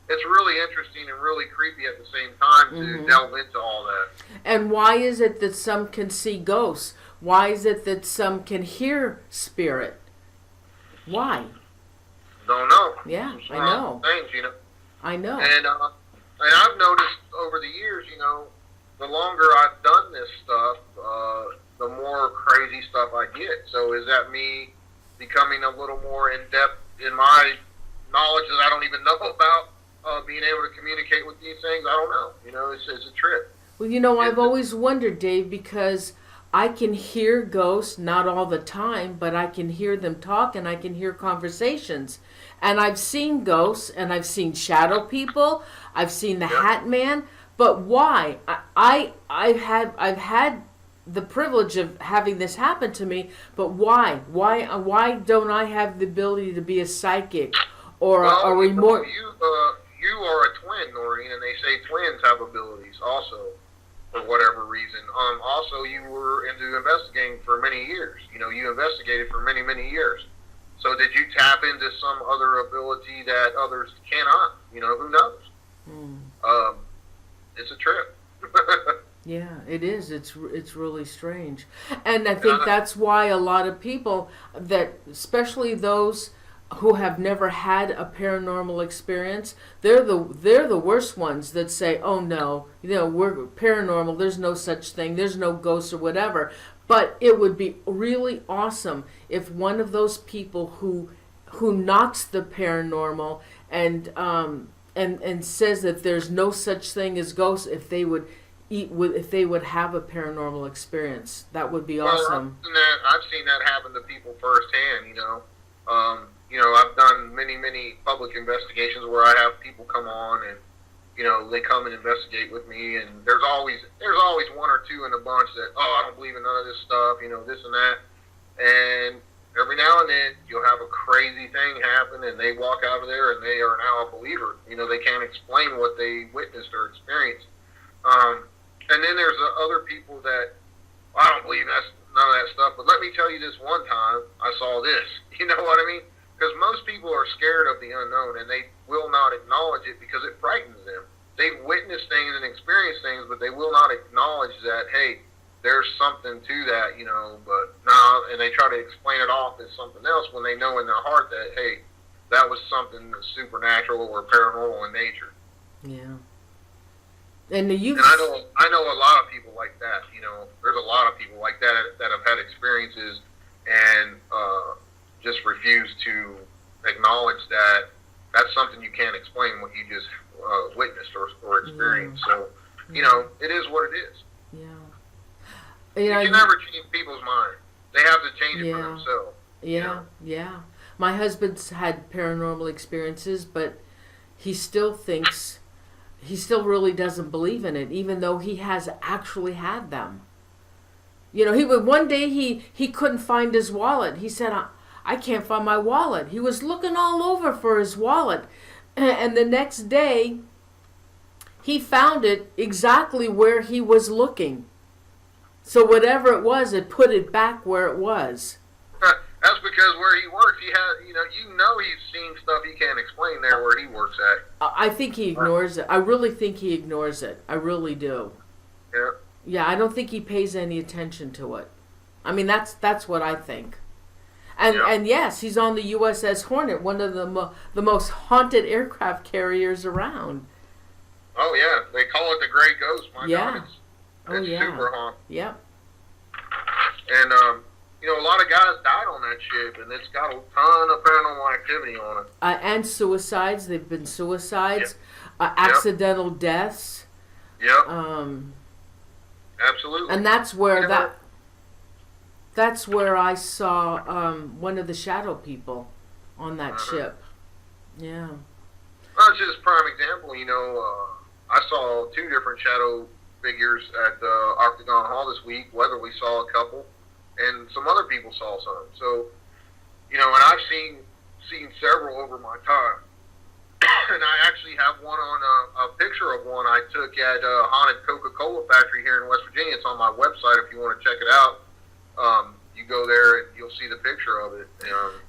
Speaker 2: It's really interesting and really creepy at the same time to delve into all that.
Speaker 1: And why is it that some can see ghosts? Why is it that some can hear spirit? Why?
Speaker 2: Don't know.
Speaker 1: Yeah,
Speaker 2: It's
Speaker 1: I know.
Speaker 2: Things,
Speaker 1: I know.
Speaker 2: And I've noticed over the years, the longer I've done this stuff, the more crazy stuff I get. So is that me becoming a little more in depth in my knowledge that I don't even know about, being able to communicate with these things? I don't know. It's a trip.
Speaker 1: Well, I've always wondered, Dave, because I can hear ghosts, not all the time, but I can hear them talk and I can hear conversations. And I've seen ghosts and I've seen shadow people. I've seen the Hat Man. But why? I've had the privilege of having this happen to me, but why? Why don't I have the ability to be a psychic or a remote?
Speaker 2: You are a twin, Noreen, and they say twins have abilities also, for whatever reason. Also, you were into investigating for many years. You investigated for many, many years. So did you tap into some other ability that others cannot? Who knows? It's a trip.
Speaker 1: Yeah, it is. It's really strange. And I think that's why a lot of people, that especially those who have never had a paranormal experience, they're the worst ones that say, "Oh no, we're paranormal. There's no such thing. There's no ghosts or whatever." But it would be really awesome if one of those people who knocks the paranormal and says that there's no such thing as ghosts, if they would have a paranormal experience, that would be awesome.
Speaker 2: I've seen that happen to people firsthand. I've done many, many public investigations where I have people come on and they come and investigate with me, and there's always one or two in a bunch that, I don't believe in none of this stuff, this and that. And every now and then you'll have a crazy thing happen, and they walk out of there and they are now a believer. They can't explain what they witnessed or experienced. And then there's other people that, I don't believe none of that stuff, but let me tell you this one time I saw this. You know what I mean? Because most people are scared of the unknown, and they will not acknowledge it because it frightens them. They've witnessed things and experienced things, but they will not acknowledge that, hey, there's something to that, but no, and they try to explain it off as something else when they know in their heart that, hey, that was something supernatural or paranormal in nature.
Speaker 1: Yeah.
Speaker 2: And I know a lot of people like that. There's a lot of people like that have had experiences and just refuse to acknowledge that that's something you can't explain, what you just witnessed or experienced. So, it is what it is.
Speaker 1: Yeah.
Speaker 2: You can never change people's mind. They have to change it for themselves.
Speaker 1: Yeah. My husband's had paranormal experiences, but he still really doesn't believe in it, even though he has actually had them. One day he couldn't find his wallet. He said, I can't find my wallet. He was looking all over for his wallet. And the next day, he found it exactly where he was looking. So whatever it was, it put it back where it was.
Speaker 2: That's because where he works, he has, he's seen stuff he can't explain there where he works at.
Speaker 1: I think he ignores it. I really think he ignores it. I really do.
Speaker 2: Yeah.
Speaker 1: Yeah, I don't think he pays any attention to it. I mean, that's what I think. And yes, he's on the USS Hornet, one of the most haunted aircraft carriers around.
Speaker 2: Oh yeah, they call it the Gray Ghost. My God, it's
Speaker 1: super
Speaker 2: haunted.
Speaker 1: Yep.
Speaker 2: And a lot of guys died on that ship, and it's got a ton of paranormal activity on it.
Speaker 1: And suicides. They've been suicides,
Speaker 2: Yep.
Speaker 1: accidental deaths.
Speaker 2: Yep,
Speaker 1: Um,
Speaker 2: absolutely.
Speaker 1: and that's where
Speaker 2: You know,
Speaker 1: that's where I saw one of the shadow people on that ship. Yeah.
Speaker 2: That's just a prime example. I saw two different shadow figures at the Octagon Hall this week. Weatherly saw a couple, and some other people saw some. So, and I've seen several over my time. And I actually have one on a picture of one I took at a haunted Coca-Cola factory here in West Virginia. It's on my website if you want to check it out. You go there and you'll see the picture of it.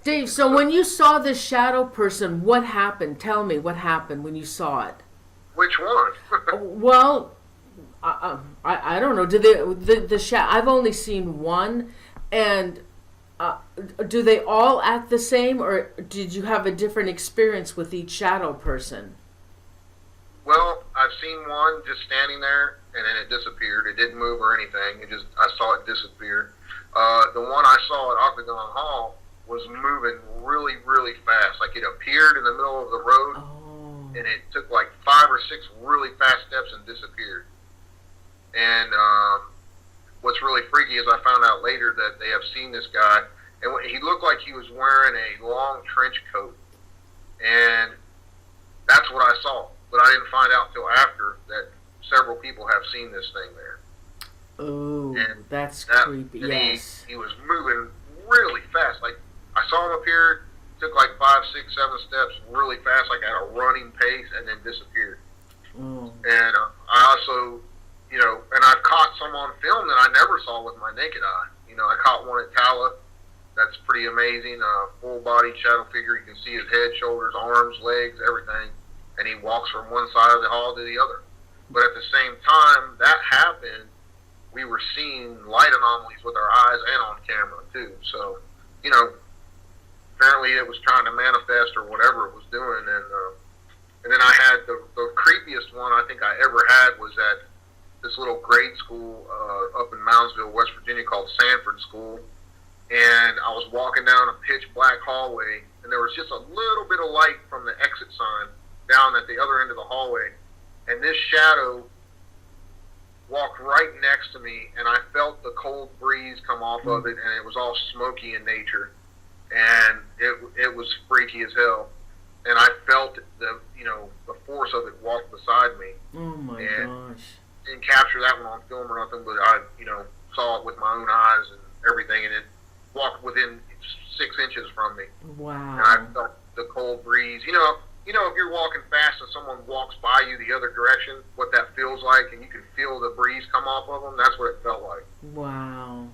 Speaker 1: Dave, so when you saw the shadow person, what happened? Tell me what happened when you saw it.
Speaker 2: Which one?
Speaker 1: Well, I don't know. Do I've only seen one, and do they all act the same, or did you have a different experience with each shadow person?
Speaker 2: Well, I've seen one just standing there, and then it disappeared. It didn't move or anything. I saw it disappear. The one I saw at Octagon Hall was moving really, really fast. Like, it appeared in the middle of the road, and it took like 5 or 6 really fast steps and disappeared. And what's really freaky is I found out later that they have seen this guy, and he looked like he was wearing a long trench coat. And that's what I saw. But I didn't find out till after that several people have seen this thing there.
Speaker 1: Oh,
Speaker 2: And
Speaker 1: that's creepy.
Speaker 2: And
Speaker 1: Yes.
Speaker 2: he was moving really fast. Like, I saw him appear, took like 5, 6, 7 steps really fast, like at a running pace, and then disappeared.
Speaker 1: Oh.
Speaker 2: And I also, and I've caught some on film that I never saw with my naked eye. I caught one at Tala. That's pretty amazing. Full body shadow figure. You can see his head, shoulders, arms, legs, everything. And he walks from one side of the hall to the other. But at the same time that happened, we were seeing light anomalies with our eyes and on camera too. So, apparently it was trying to manifest or whatever it was doing. And then I had the creepiest one I think I ever had was at this little grade school up in Moundsville, West Virginia, called Sanford School. And I was walking down a pitch black hallway, and there was just a little bit of light from the exit sign down at the other end of the hallway. And this shadow walked right next to me, and I felt the cold breeze come off of it, and it was all smoky in nature. And it was freaky as hell. And I felt the force of it walk beside me.
Speaker 1: Oh my gosh.
Speaker 2: Didn't capture that one on film or nothing, but I, saw it with my own eyes and everything, and it walked within 6 inches from me.
Speaker 1: Wow.
Speaker 2: And I felt the cold breeze. If you're walking fast and someone walks by you the other direction, what that feels like, and you can feel the breeze come off of them, that's what it felt like.
Speaker 1: Wow.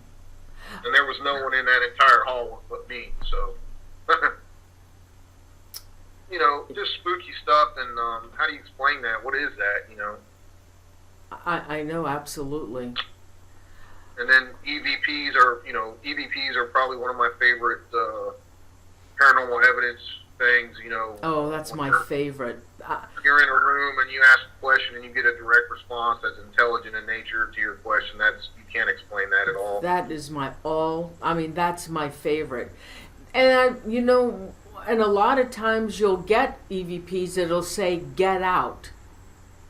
Speaker 2: And there was no one in that entire hall but me, so. Just spooky stuff, and how do you explain that? What is that,
Speaker 1: I know, absolutely.
Speaker 2: And then EVPs are probably one of my favorite paranormal evidence things,
Speaker 1: Oh, that's my favorite.
Speaker 2: You're in a room and you ask a question and you get a direct response that's intelligent in nature to your question. You can't explain that at all.
Speaker 1: That is that's my favorite. And and a lot of times you'll get EVPs that'll say, "Get out,"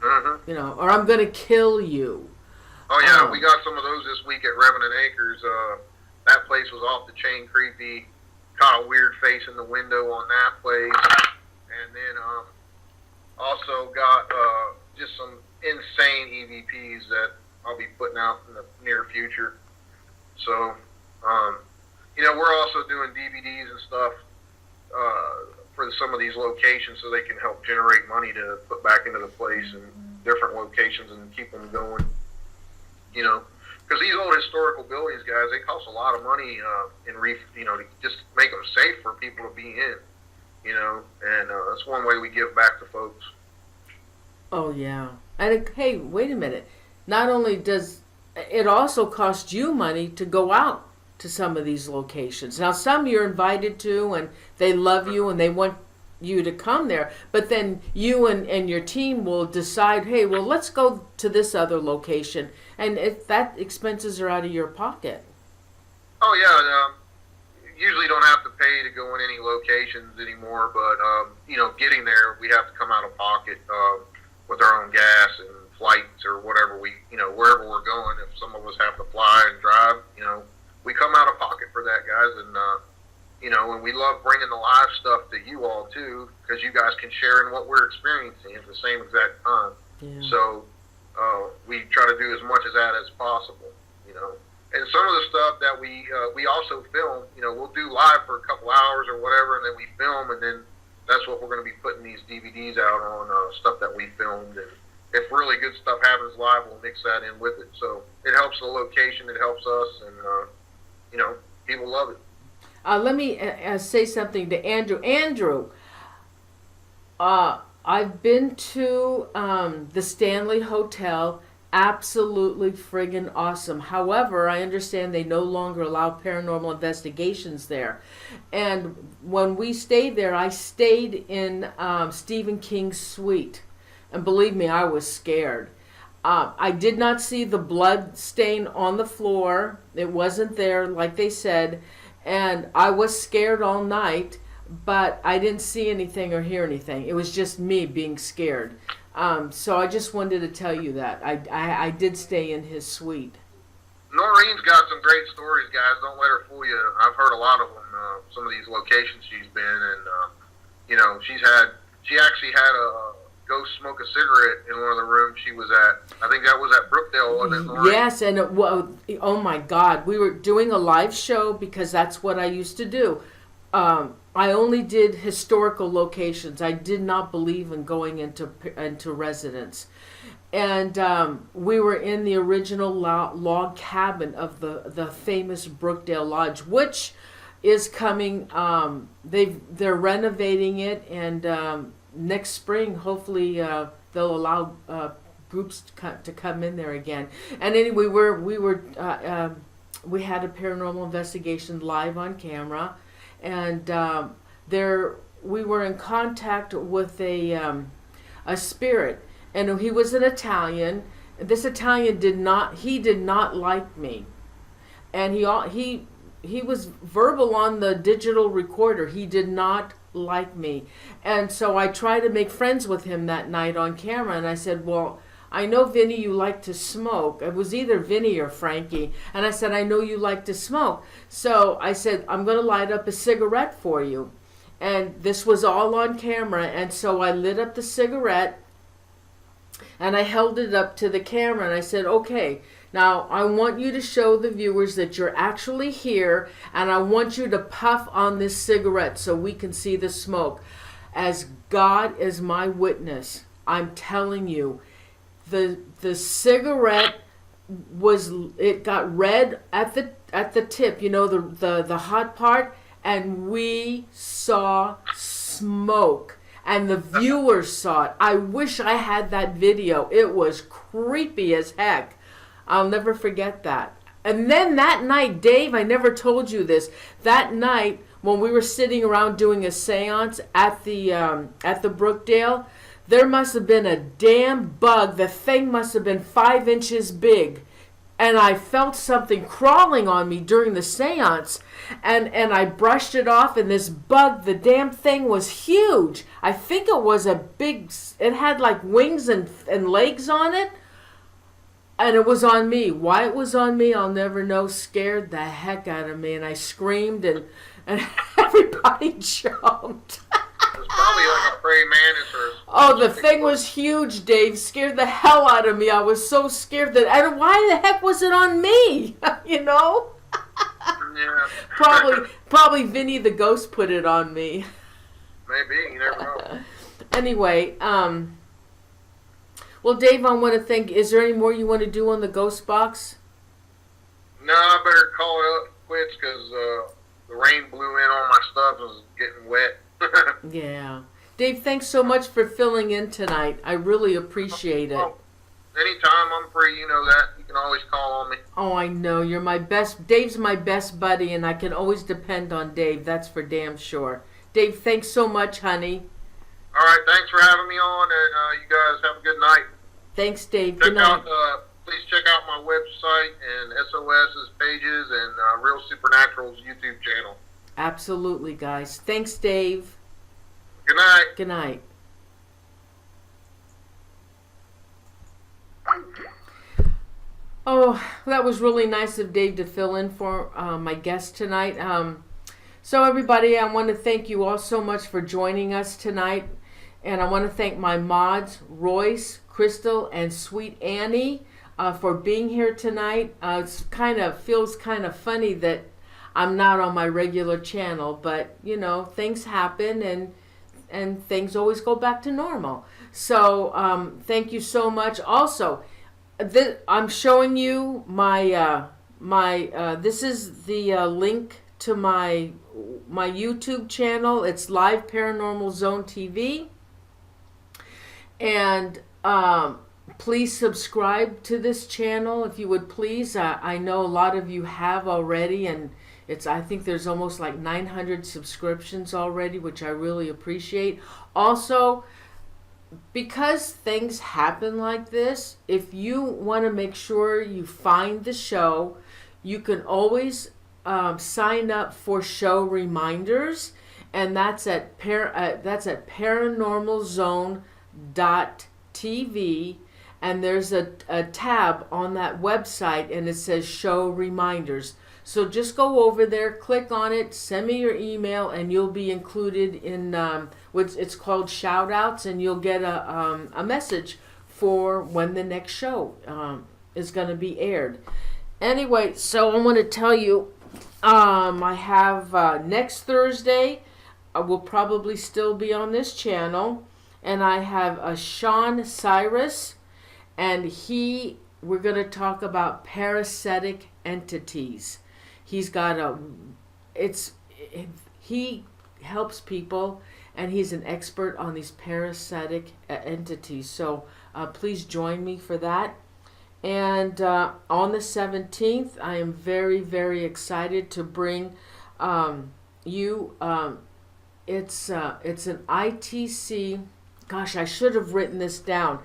Speaker 1: or "I'm going to kill you."
Speaker 2: Oh yeah, we got some of those this week at Revenant Acres. That place was off the chain creepy. Caught a weird face in the window on that place, and then also got just some insane EVPs that I'll be putting out in the near future. So, we're also doing DVDs and stuff for some of these locations so they can help generate money to put back into the place and different locations and keep them going. Because these old historical buildings, guys, they cost a lot of money to just make them safe for people to be in. And that's one way we give back to folks.
Speaker 1: Oh yeah, and hey, wait a minute. Not only does it also cost you money to go out to some of these locations. Now, some you're invited to, and they love you, and they want you to come there. But then you and your team will decide, hey, well, let's go to this other location, and if that expenses are out of your pocket.
Speaker 2: Oh yeah, usually don't have to pay to go in any locations anymore, but getting there we have to come out of pocket with our own gas and flights or whatever wherever we're going. If some of us have to fly and drive, we come out of pocket for that, guys, and and we love bringing the live stuff to you all too, because you guys can share in what we're experiencing at the same exact time.
Speaker 1: Yeah.
Speaker 2: So we try to do as much of that as possible, And some of the stuff that we also film, we'll do live for a couple hours or whatever, and then we film, and then that's what we're going to be putting these DVDs out on, stuff that we filmed. And if really good stuff happens live, we'll mix that in with it. So it helps the location, it helps us, and people love it.
Speaker 1: Let me say something to Andrew. Andrew, I've been to the Stanley Hotel. Absolutely friggin' awesome. However, I understand they no longer allow paranormal investigations there. And when we stayed there, I stayed in Stephen King's suite. And believe me, I was scared. I did not see the blood stain on the floor. It wasn't there, like they said. And I was scared all night, but I didn't see anything or hear anything. It was just me being scared. So I just wanted to tell you that. I did stay in his suite.
Speaker 2: Noreen's got some great stories, guys. Don't let her fool you. I've heard a lot of them, some of these locations she's been, and, she actually had a ghost smoke a cigarette in one of the rooms she was at. I think that was at Brookdale, wasn't it, Noreen?
Speaker 1: Yes, and oh my God, we were doing a live show because that's what I used to do. I only did historical locations. I did not believe in going into residence. And we were in the original log cabin of the famous Brookdale Lodge, which is coming. They're renovating it, and next spring, hopefully, they'll allow groups to come in there again. And anyway, we had a paranormal investigation live on camera. And we were in contact with a spirit, and he was an Italian. This Italian did not like me, and he was verbal on the digital recorder. He did not like me, and so I tried to make friends with him that night on camera. And I said, "Well, I know, Vinny, you like to smoke." It was either Vinny or Frankie. And I said, "I know you like to smoke." So I said, "I'm going to light up a cigarette for you." And this was all on camera. And so I lit up the cigarette and I held it up to the camera. And I said, "Okay, now I want you to show the viewers that you're actually here. And I want you to puff on this cigarette so we can see the smoke. As God is my witness, I'm telling you, the cigarette got red at the tip, the hot part, and we saw smoke, and the viewers saw it. I wish I had that video. It was creepy as heck. I'll never forget that. And then that night, Dave, I never told you this. That night when we were sitting around doing a seance at the Brookdale, there must have been a damn bug. The thing must have been 5 inches big. And I felt something crawling on me during the seance. And I brushed it off, and this bug, the damn thing was huge. I think it was it had like wings and legs on it. And it was on me. Why it was on me, I'll never know. Scared the heck out of me. And I screamed, and everybody jumped.
Speaker 2: It was probably like a praying mantis or...
Speaker 1: Oh, the thing was huge, Dave. Scared the hell out of me. I was so scared and why the heck was it on me?
Speaker 2: Yeah.
Speaker 1: Probably Vinny the Ghost put it on me.
Speaker 2: Maybe, you never know.
Speaker 1: Anyway, well, Dave, I want to thank. Is there any more you want to do on the Ghost Box?
Speaker 2: No, I better call it up quits because the rain blew in on my stuff and was getting wet.
Speaker 1: Yeah. Dave, thanks so much for filling in tonight. I really appreciate it.
Speaker 2: Oh, anytime I'm free, you know that. You can always call on me.
Speaker 1: Oh, I know. You're my best. Dave's my best buddy, and I can always depend on Dave. That's for damn sure. Dave, thanks so much, honey.
Speaker 2: All right, thanks for having me on, and you guys have a good night.
Speaker 1: Thanks, Dave.
Speaker 2: Check
Speaker 1: Good night.
Speaker 2: out, please please check out my website and SOS's pages and Real Supernatural's YouTube channel.
Speaker 1: Absolutely, guys. Thanks, Dave.
Speaker 2: Good night.
Speaker 1: Good night. Oh, that was really nice of Dave to fill in for my guest tonight. So everybody, I want to thank you all so much for joining us tonight. And I want to thank my mods, Royce, Crystal, and Sweet Annie, for being here tonight. Feels kind of funny that I'm not on my regular channel, but you know, things happen and things always go back to normal. So thank you so much. Also, I'm showing you my this is the link to my YouTube channel. It's Live Paranormal Zone TV, and please subscribe to this channel if you would please. I know a lot of you have already, and I think there's almost like 900 subscriptions already, which I really appreciate. Also, because things happen like this, if you want to make sure you find the show, you can always sign up for show reminders, and that's at paranormalzone.tv, and there's a tab on that website, and it says show reminders. So just go over there, click on it, send me your email, and you'll be included in it's called shout outs, and you'll get a message for when the next show is going to be aired. Anyway, so I want to tell you, I have next Thursday, I will probably still be on this channel, and I have Sean Cyrus, and we're going to talk about parasitic entities. He's got he helps people, and he's an expert on these parasitic entities. So please join me for that. And on the 17th, I am very, very excited to bring you. It's an ITC. Gosh, I should have written this down.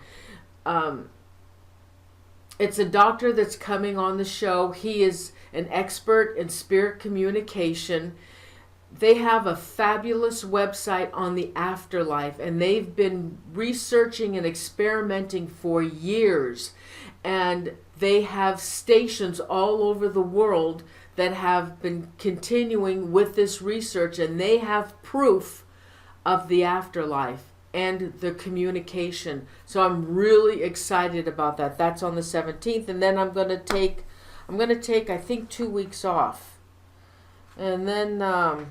Speaker 1: It's a doctor that's coming on the show. He is an expert in spirit communication. They have a fabulous website on the afterlife, and they've been researching and experimenting for years. And they have stations all over the world that have been continuing with this research, and they have proof of the afterlife and the communication. So I'm really excited about that. That's on the 17th, and then I'm going to take I think 2 weeks off. And then I'm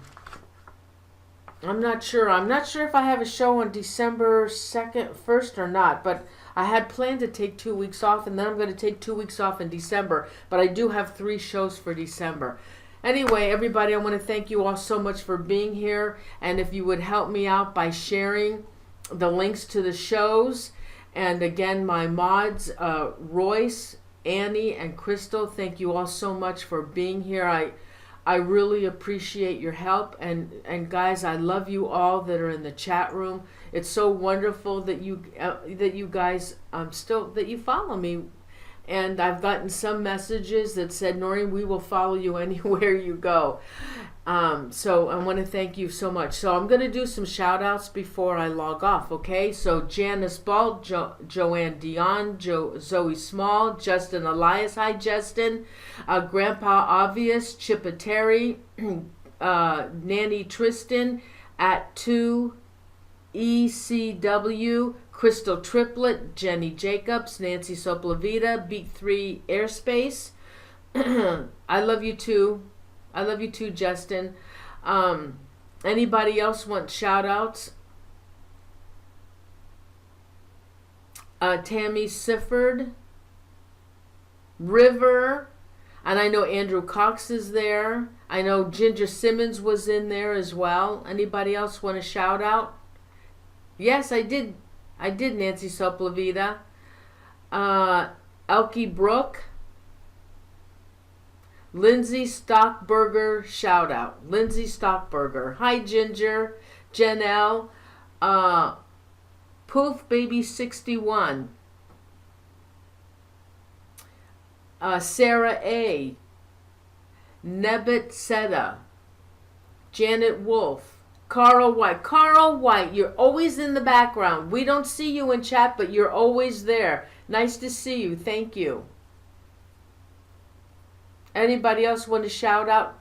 Speaker 1: not sure if I have a show on December 1st or not, but I had planned to take 2 weeks off, and then I'm going to take 2 weeks off in December, but I do have 3 shows for December. Anyway, everybody, I want to thank you all so much for being here, and if you would help me out by sharing the links to the shows, and again, my mods, Royce, Annie, and Crystal, thank you all so much for being here. I really appreciate your help, and guys, I love you all that are in the chat room. It's so wonderful that you guys that you follow me, and I've gotten some messages that said, Noreen, we will follow you anywhere you go. So I want to thank you so much. So I'm going to do some shout outs before I log off, okay? So Janice Ball, Joanne Dion, Zoe Small, Justin Elias, hi Justin, Grandpa Obvious, Chippa Terry, Nanny Tristan, at 2ECW, Crystal Triplet, Jenny Jacobs, Nancy Soplavita, Beat 3 Airspace. I love you too. I love you too, Justin. Anybody else want shout outs? Tammy Sifford, River, and I know Andrew Cox is there. I know Ginger Simmons was in there as well. Anybody else want a shout out? Yes, I did. I did, Nancy Soplavita. Elkie Brook. Lindsay Stockburger, shout out. Lindsay Stockburger. Hi, Ginger. Janelle. Poof Baby 61. Sarah A., Nebet Seta, Janet Wolf, Carl White. Carl White, you're always in the background. We don't see you in chat, but you're always there. Nice to see you. Thank you. Anybody else want to shout out?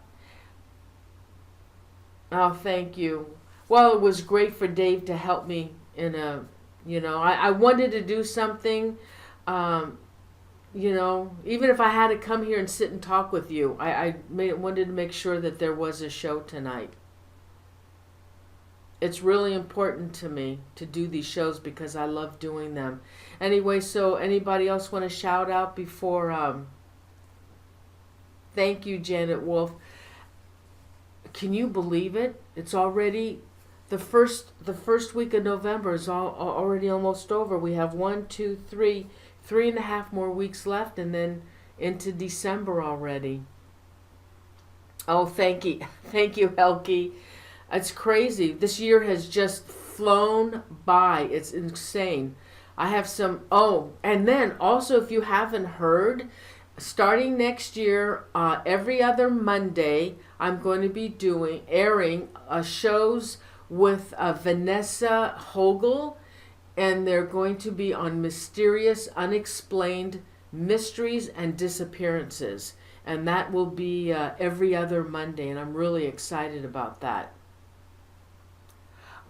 Speaker 1: Oh, thank you. Well, it was great for Dave to help me in a, I wanted to do something, even if I had to come here and sit and talk with you, wanted to make sure that there was a show tonight. It's really important to me to do these shows because I love doing them. Anyway, so anybody else want to shout out before? Thank you, Janet Wolf. Can you believe it? It's already the first week of November is already almost over. We have 3.5 more weeks left, and then into December already. Oh, thank you, Helke. It's crazy. This year has just flown by. It's insane. I have some. Oh, and then also, if you haven't heard, starting next year, every other Monday, I'm going to be airing shows with Vanessa Hogel, and they're going to be on mysterious, unexplained mysteries and disappearances. And that will be every other Monday, and I'm really excited about that.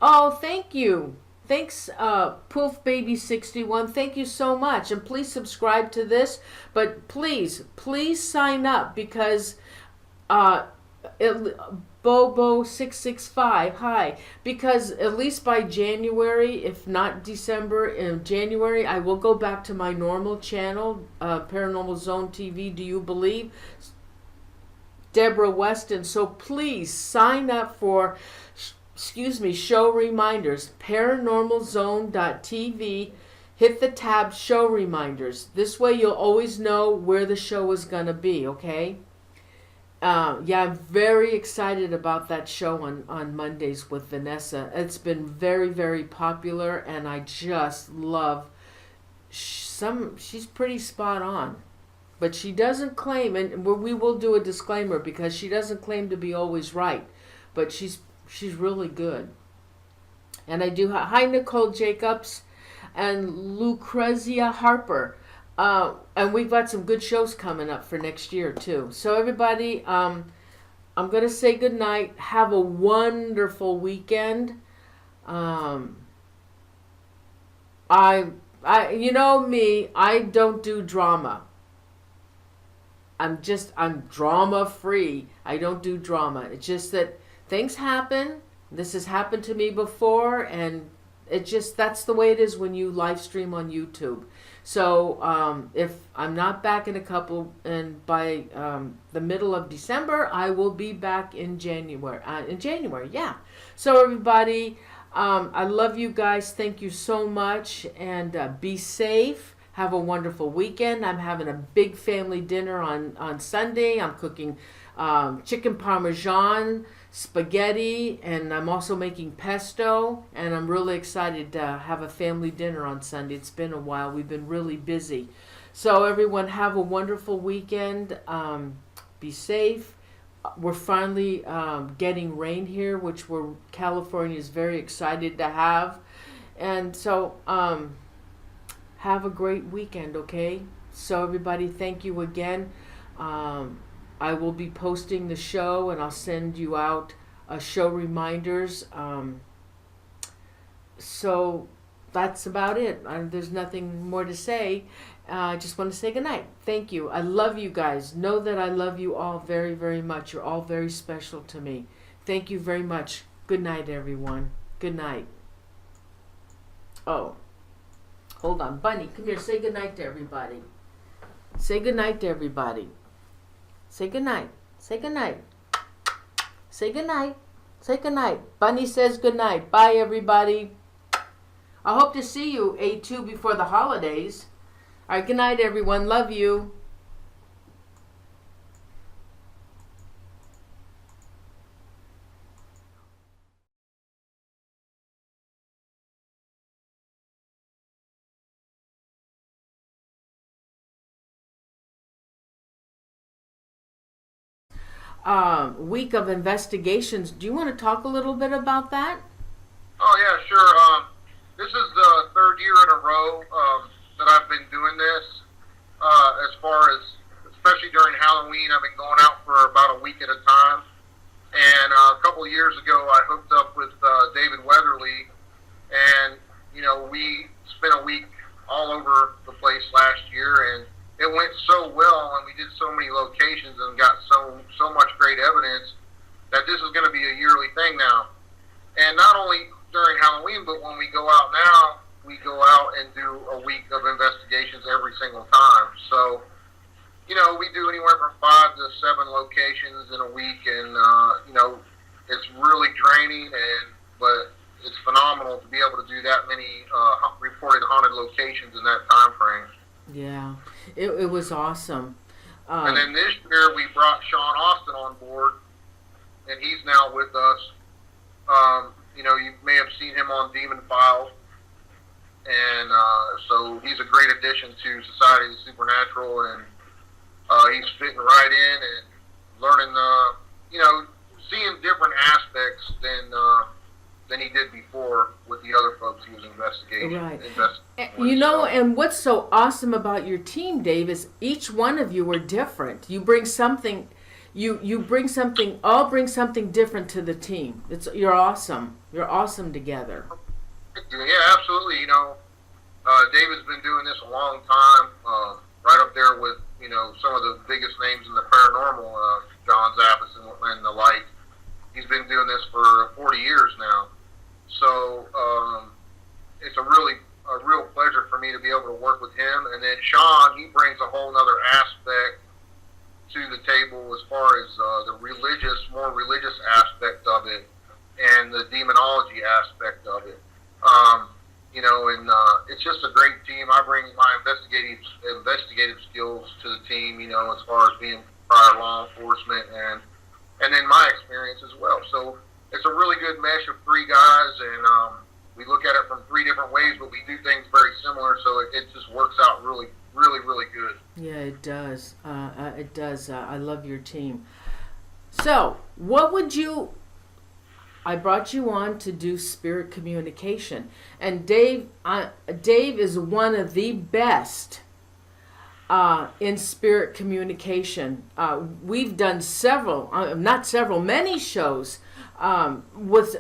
Speaker 1: Oh, thank you. Thanks, Poof Baby 61. Thank you so much. And please subscribe to this. But please sign up because Bobo665, hi. Because at least by January, if not December, in January, I will go back to my normal channel, Paranormal Zone TV, Do You Believe? Deborah Weston. So please sign up for show reminders, paranormalzone.tv. Hit the tab show reminders. This way you'll always know where the show is going to be, okay? I'm very excited about that show on Mondays with Vanessa. It's been very, very popular, and I just love she's pretty spot on. But she doesn't claim, and we will do a disclaimer because she doesn't claim to be always right, but she's really good. And I do. Hi, Nicole Jacobs and Lucrezia Harper. And we've got some good shows coming up for next year, too. So, everybody, I'm going to say goodnight. Have a wonderful weekend. You know me, I don't do drama. I'm drama free. I don't do drama. It's just that things happen. This has happened to me before, and that's the way it is when you live stream on YouTube. So if I'm not back in and by the middle of December, I will be back in January. Yeah. So everybody, I love you guys. Thank you so much, and be safe. Have a wonderful weekend. I'm having a big family dinner on Sunday. I'm cooking chicken parmesan, spaghetti, and I'm also making pesto, and I'm really excited to have a family dinner on Sunday. It's been a while. We've been really busy. So everyone, have a wonderful weekend. Be safe. We're finally getting rain here, which California is very excited to have. And so have a great weekend, okay? So everybody, thank you again. I will be posting the show, and I'll send you out show reminders. So that's about it. There's nothing more to say. I just want to say goodnight. Thank you. I love you guys. Know that I love you all very, very much. You're all very special to me. Thank you very much. Good night, everyone. Good night. Oh, hold on. Bunny, come here. Say goodnight to everybody. Say goodnight to everybody. Say goodnight. Say goodnight. Say goodnight. Say goodnight. Bunny says goodnight. Bye, everybody. I hope to see you, A2, before the holidays. All right, good night, everyone. Love you. week of investigations. Do you want to talk a little bit about that?
Speaker 2: Oh yeah, sure. This is the third year in a row that I've been doing this. As far as, especially during Halloween, I've been going out for about a week at a time. And a couple of years ago, I hooked up with David Weatherly, and we spent a week all over the place last year, and it went so well, and we did so many locations and got so much great evidence that this is going to be a yearly thing now. And not only during Halloween, but when we go out now, we go out and do a week of investigations every single time. So, we do anywhere from 5 to 7 locations in a week, and it's really draining, but it's phenomenal to be able to do that many reported haunted locations in that time frame.
Speaker 1: Yeah, it was awesome.
Speaker 2: And then this year we brought Sean Austin on board, and he's now with us. You may have seen him on Demon Files, and so he's a great addition to Society of the Supernatural, and he's fitting right in and learning, seeing different aspects than he did before with the other folks he was investigating.
Speaker 1: Right.
Speaker 2: So.
Speaker 1: And what's so awesome about your team, Dave, is each one of you are different. You bring something, all bring something different to the team. You're awesome. You're awesome together.
Speaker 2: Yeah, absolutely. David's been doing this a long time, right up there with, some of the biggest names in the paranormal, John Zappis and the like. He's been doing this for 40 years now. So it's a real pleasure for me to be able to work with him. And then Sean, he brings a whole other aspect to the table as far as the more religious aspect of it and the demonology aspect of it. It's just a great team. I bring my investigative skills to the team, as far as being prior law enforcement and then my experience as well. So it's a really good mesh of 3 guys, and we look at it from 3 different ways, but we do things very similar, so it just works out really, really, really good.
Speaker 1: Yeah, it does. It does. I love your team. So, what would you... I brought you on to do spirit communication, and Dave is one of the best in spirit communication. We've done many shows with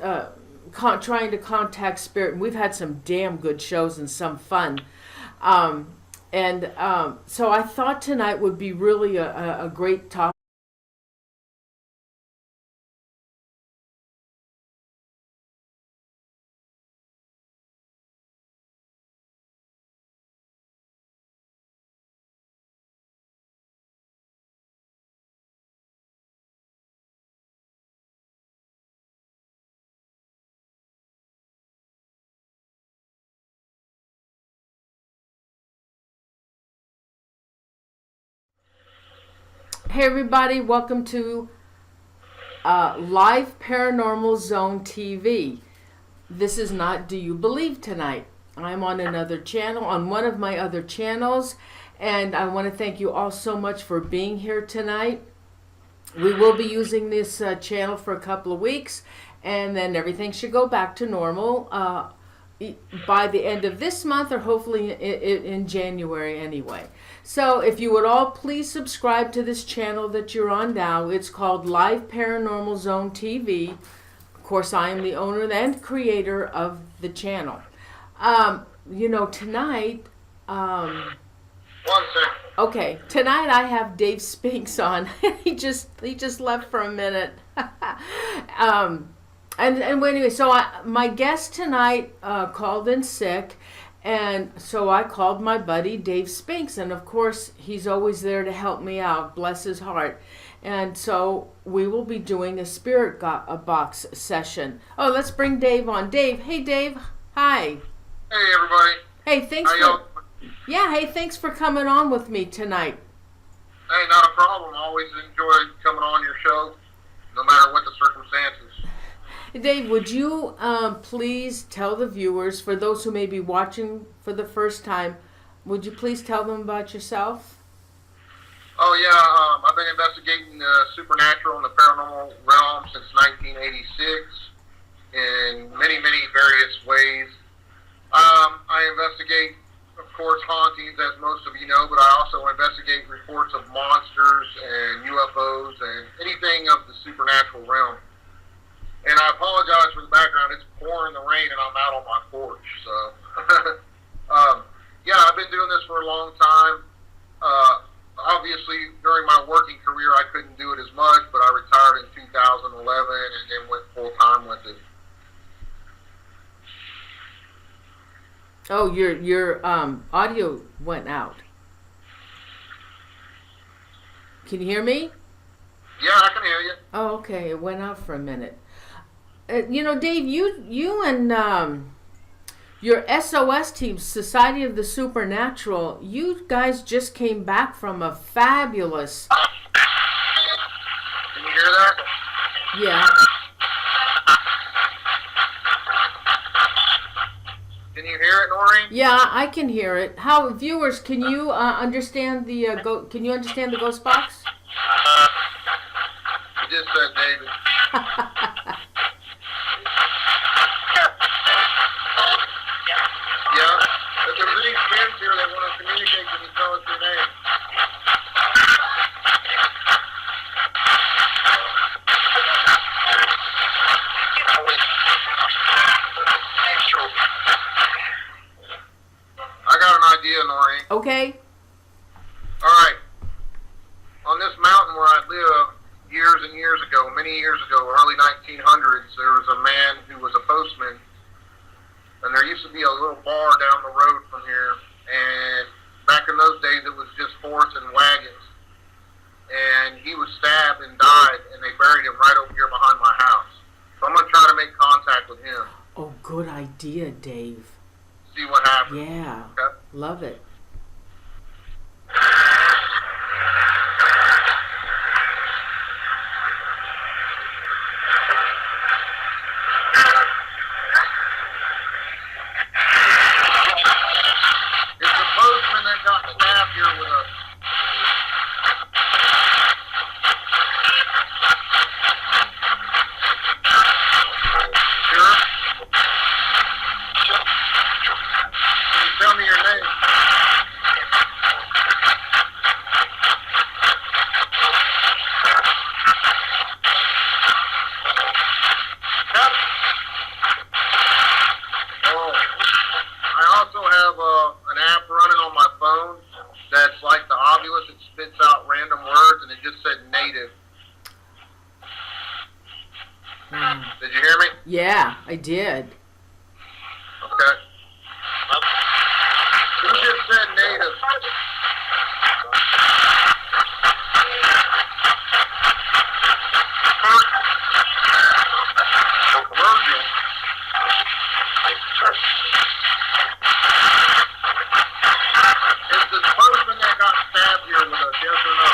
Speaker 1: trying to contact spirit, and we've had some damn good shows and some fun. So I thought tonight would be really a great topic. Hey everybody, welcome to Live Paranormal Zone TV. This is not Do You Believe Tonight. I'm on another channel, on one of my other channels, and I want to thank you all so much for being here tonight. We will be using this channel for a couple of weeks, and then everything should go back to normal by the end of this month, or hopefully in January anyway. So if you would all please subscribe to this channel that you're on now. It's called Live Paranormal Zone TV. Of course, I am the owner and creator of the channel. Tonight...
Speaker 2: One second.
Speaker 1: Okay, tonight I have Dave Spinks on. he just left for a minute. Anyway, so my guest tonight called in sick, and so I called my buddy Dave Spinks, and of course he's always there to help me out, bless his heart. And so we will be doing a spirit box session. Oh, let's bring Dave on. Dave, hey Dave, hi.
Speaker 2: Hey everybody.
Speaker 1: Hey, thanks for coming on with me tonight.
Speaker 2: Hey, not a problem. Always enjoy coming on your show, no matter what the circumstances.
Speaker 1: Dave, would you please tell the viewers, for those who may be watching for the first time, would you please tell them about yourself?
Speaker 2: Oh Oh yeah, I've been investigating the supernatural and the paranormal realm since 1986 in many, many various ways. I investigate, of course, hauntings, as most of you know, but I also investigate reports of monsters and UFOs and anything of the supernatural realm. And I apologize for the background. It's pouring the rain, and I'm out on my porch. So, yeah, I've been doing this for a long time. Obviously, during my working career, I couldn't do it as much, but I retired in 2011 and then went full-time with it.
Speaker 1: Oh, your audio went out. Can you hear me?
Speaker 2: Yeah, I can hear you.
Speaker 1: Oh, okay. It went out for a minute. You know, Dave, you and your SOS team, Society of the Supernatural, you guys just came back from a fabulous...
Speaker 2: Can you hear that?
Speaker 1: Yeah.
Speaker 2: Can you hear it, Noreen?
Speaker 1: Yeah, I can hear it. How, viewers, can you understand the can you understand the ghost box?
Speaker 2: You just said David. Yeah. If there's any friends here that want to communicate, can you tell us your name? I got an idea, Noreen.
Speaker 1: Okay.
Speaker 2: All right. On this mountain where I live, years and years ago, many years ago, early 1900s, there was a man who was a postman, and there used to be a little bar down the road from here, and back in those days it was just horse and wagons, and he was stabbed and died, and they buried him right over here behind my house. So I'm going to try to make contact with him,
Speaker 1: Oh, good idea, Dave.
Speaker 2: see what happens.
Speaker 1: Yeah.
Speaker 2: Okay?
Speaker 1: Love it.
Speaker 2: It's the postman that got stabbed here with a... Sure? Can you tell me your name? Yep. Oh, I also have an app running on my phone that's like the Ovilus. It spits out random words, and it just said native. Did you hear me?
Speaker 1: Yeah, I did.
Speaker 2: Okay. Who just said native? Virgil. Is the postman that got stabbed here with us, yes or no?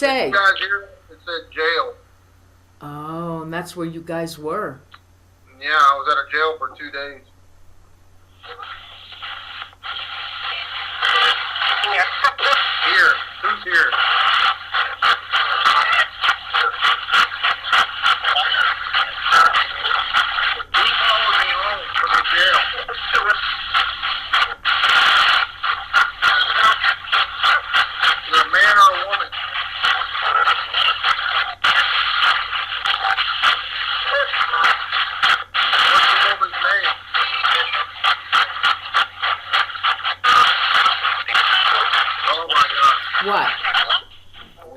Speaker 1: say?
Speaker 2: You guys hear it? It said jail.
Speaker 1: Oh, and that's where you guys were.
Speaker 2: Yeah, I was at a jail for 2 days. Here. Who's here? Who followed me home from the jail? Is it a man or a woman? What's the woman's name? Oh my God.
Speaker 1: What?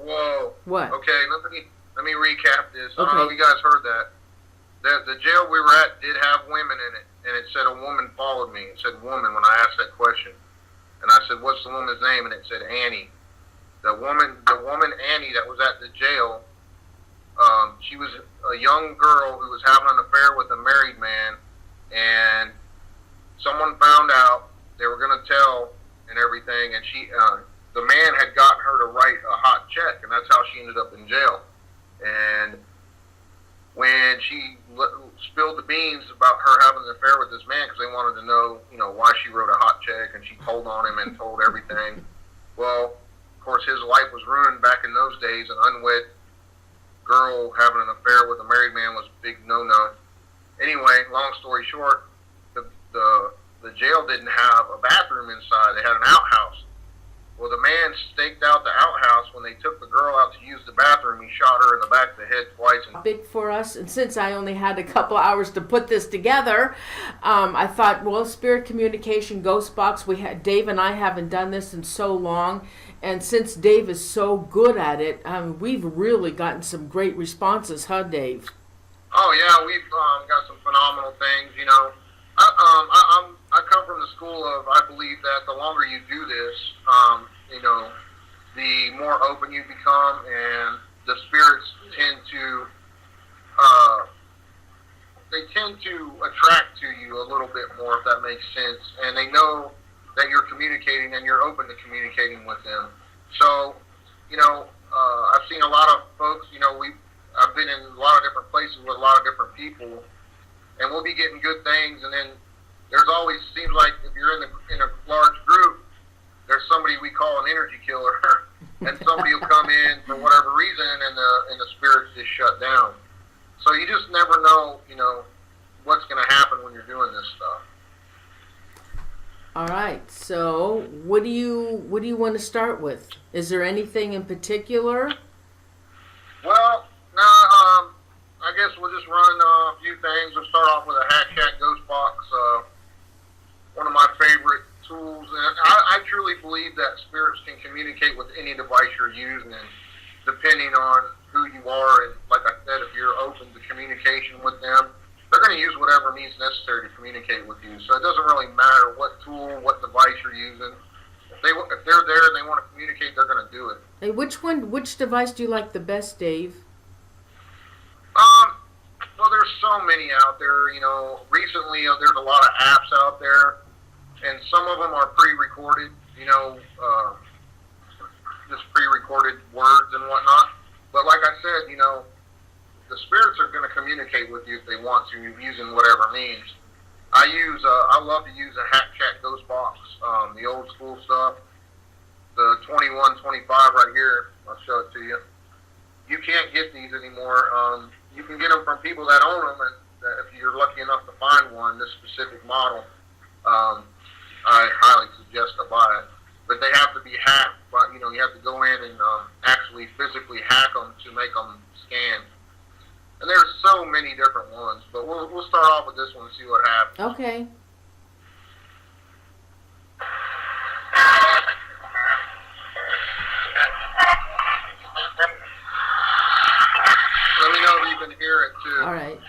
Speaker 2: Whoa.
Speaker 1: What?
Speaker 2: Okay, let me recap this. I don't know if
Speaker 1: Okay.
Speaker 2: you guys heard that. The jail we were at did have women in it, and it said a woman followed me. It said woman when I asked that question. And I said, what's the woman's name? And it said Annie. The woman Annie that was at the jail, she was a young girl who was having an affair with a married man, and someone found out. They were going to tell and everything, and the man had gotten her to write a hot check, and that's how she ended up in jail. And when she spilled the beans about her having an affair with this man, because they wanted to know, why she wrote a hot check, and she told on him and told everything. Well, of course, his life was ruined back in those days. An unwed girl having an affair with a married man was a big no-no. Anyway, long story short, the jail didn't have a bathroom inside. They had an outhouse. Well, the man staked out the outhouse. When they took the girl out to use the bathroom, he shot her in the back of the head twice.
Speaker 1: Big for us, and since I only had a couple hours to put this together, I thought, well, Spirit Communication Ghost Box, Dave and I haven't done this in so long, and since Dave is so good at it, we've really gotten some great responses, huh, Dave?
Speaker 2: Oh yeah, we've got some phenomenal things. I come from the school of, I believe that the longer you do this, the more open you become, and the spirits tend to attract to you a little bit more, if that makes sense. And they know that you're communicating and you're open to communicating with them. So, I've seen a lot of folks. I've been in a lot of different places with a lot of different people, and we'll be getting good things, and then there's always seems like if you're in a large group, there's somebody we call an energy killer, and somebody will come in for whatever reason, and the spirits just shut down. So you just never know, what's going to happen when you're doing this stuff.
Speaker 1: All right. So, what do you want to start with? Is there anything in particular?
Speaker 2: Well, no, I guess we'll just run a few things. We'll start off with a hashtag Ghost Box. One of my favorite tools, and I truly believe that spirits can communicate with any device you're using, and depending on who you are, and like I said, if you're open to communication with them, they're going to use whatever means necessary to communicate with you. So it doesn't really matter what tool, what device you're using. If they're there and they want to communicate, they're going to do it.
Speaker 1: Hey, which device do you like the best, Dave?
Speaker 2: Well, there's so many out there. Recently there's a lot of apps out there, and some of them are pre-recorded. Just pre-recorded words and whatnot. But like I said, the spirits are going to communicate with you if they want to, using whatever means. I love to use a Hack Chat Ghost Box, the old school stuff. The 2125 right here, I'll show it to you. You can't get these anymore. You can get them from people that own them, and if you're lucky enough to find one, this specific model, I highly suggest to buy it. But they have to be hacked. But you have to go in and actually physically hack them to make them scan. And there's so many different ones, but we'll start off with this one and see what happens.
Speaker 1: Okay.
Speaker 2: Let me know if you can hear it too.
Speaker 1: All right.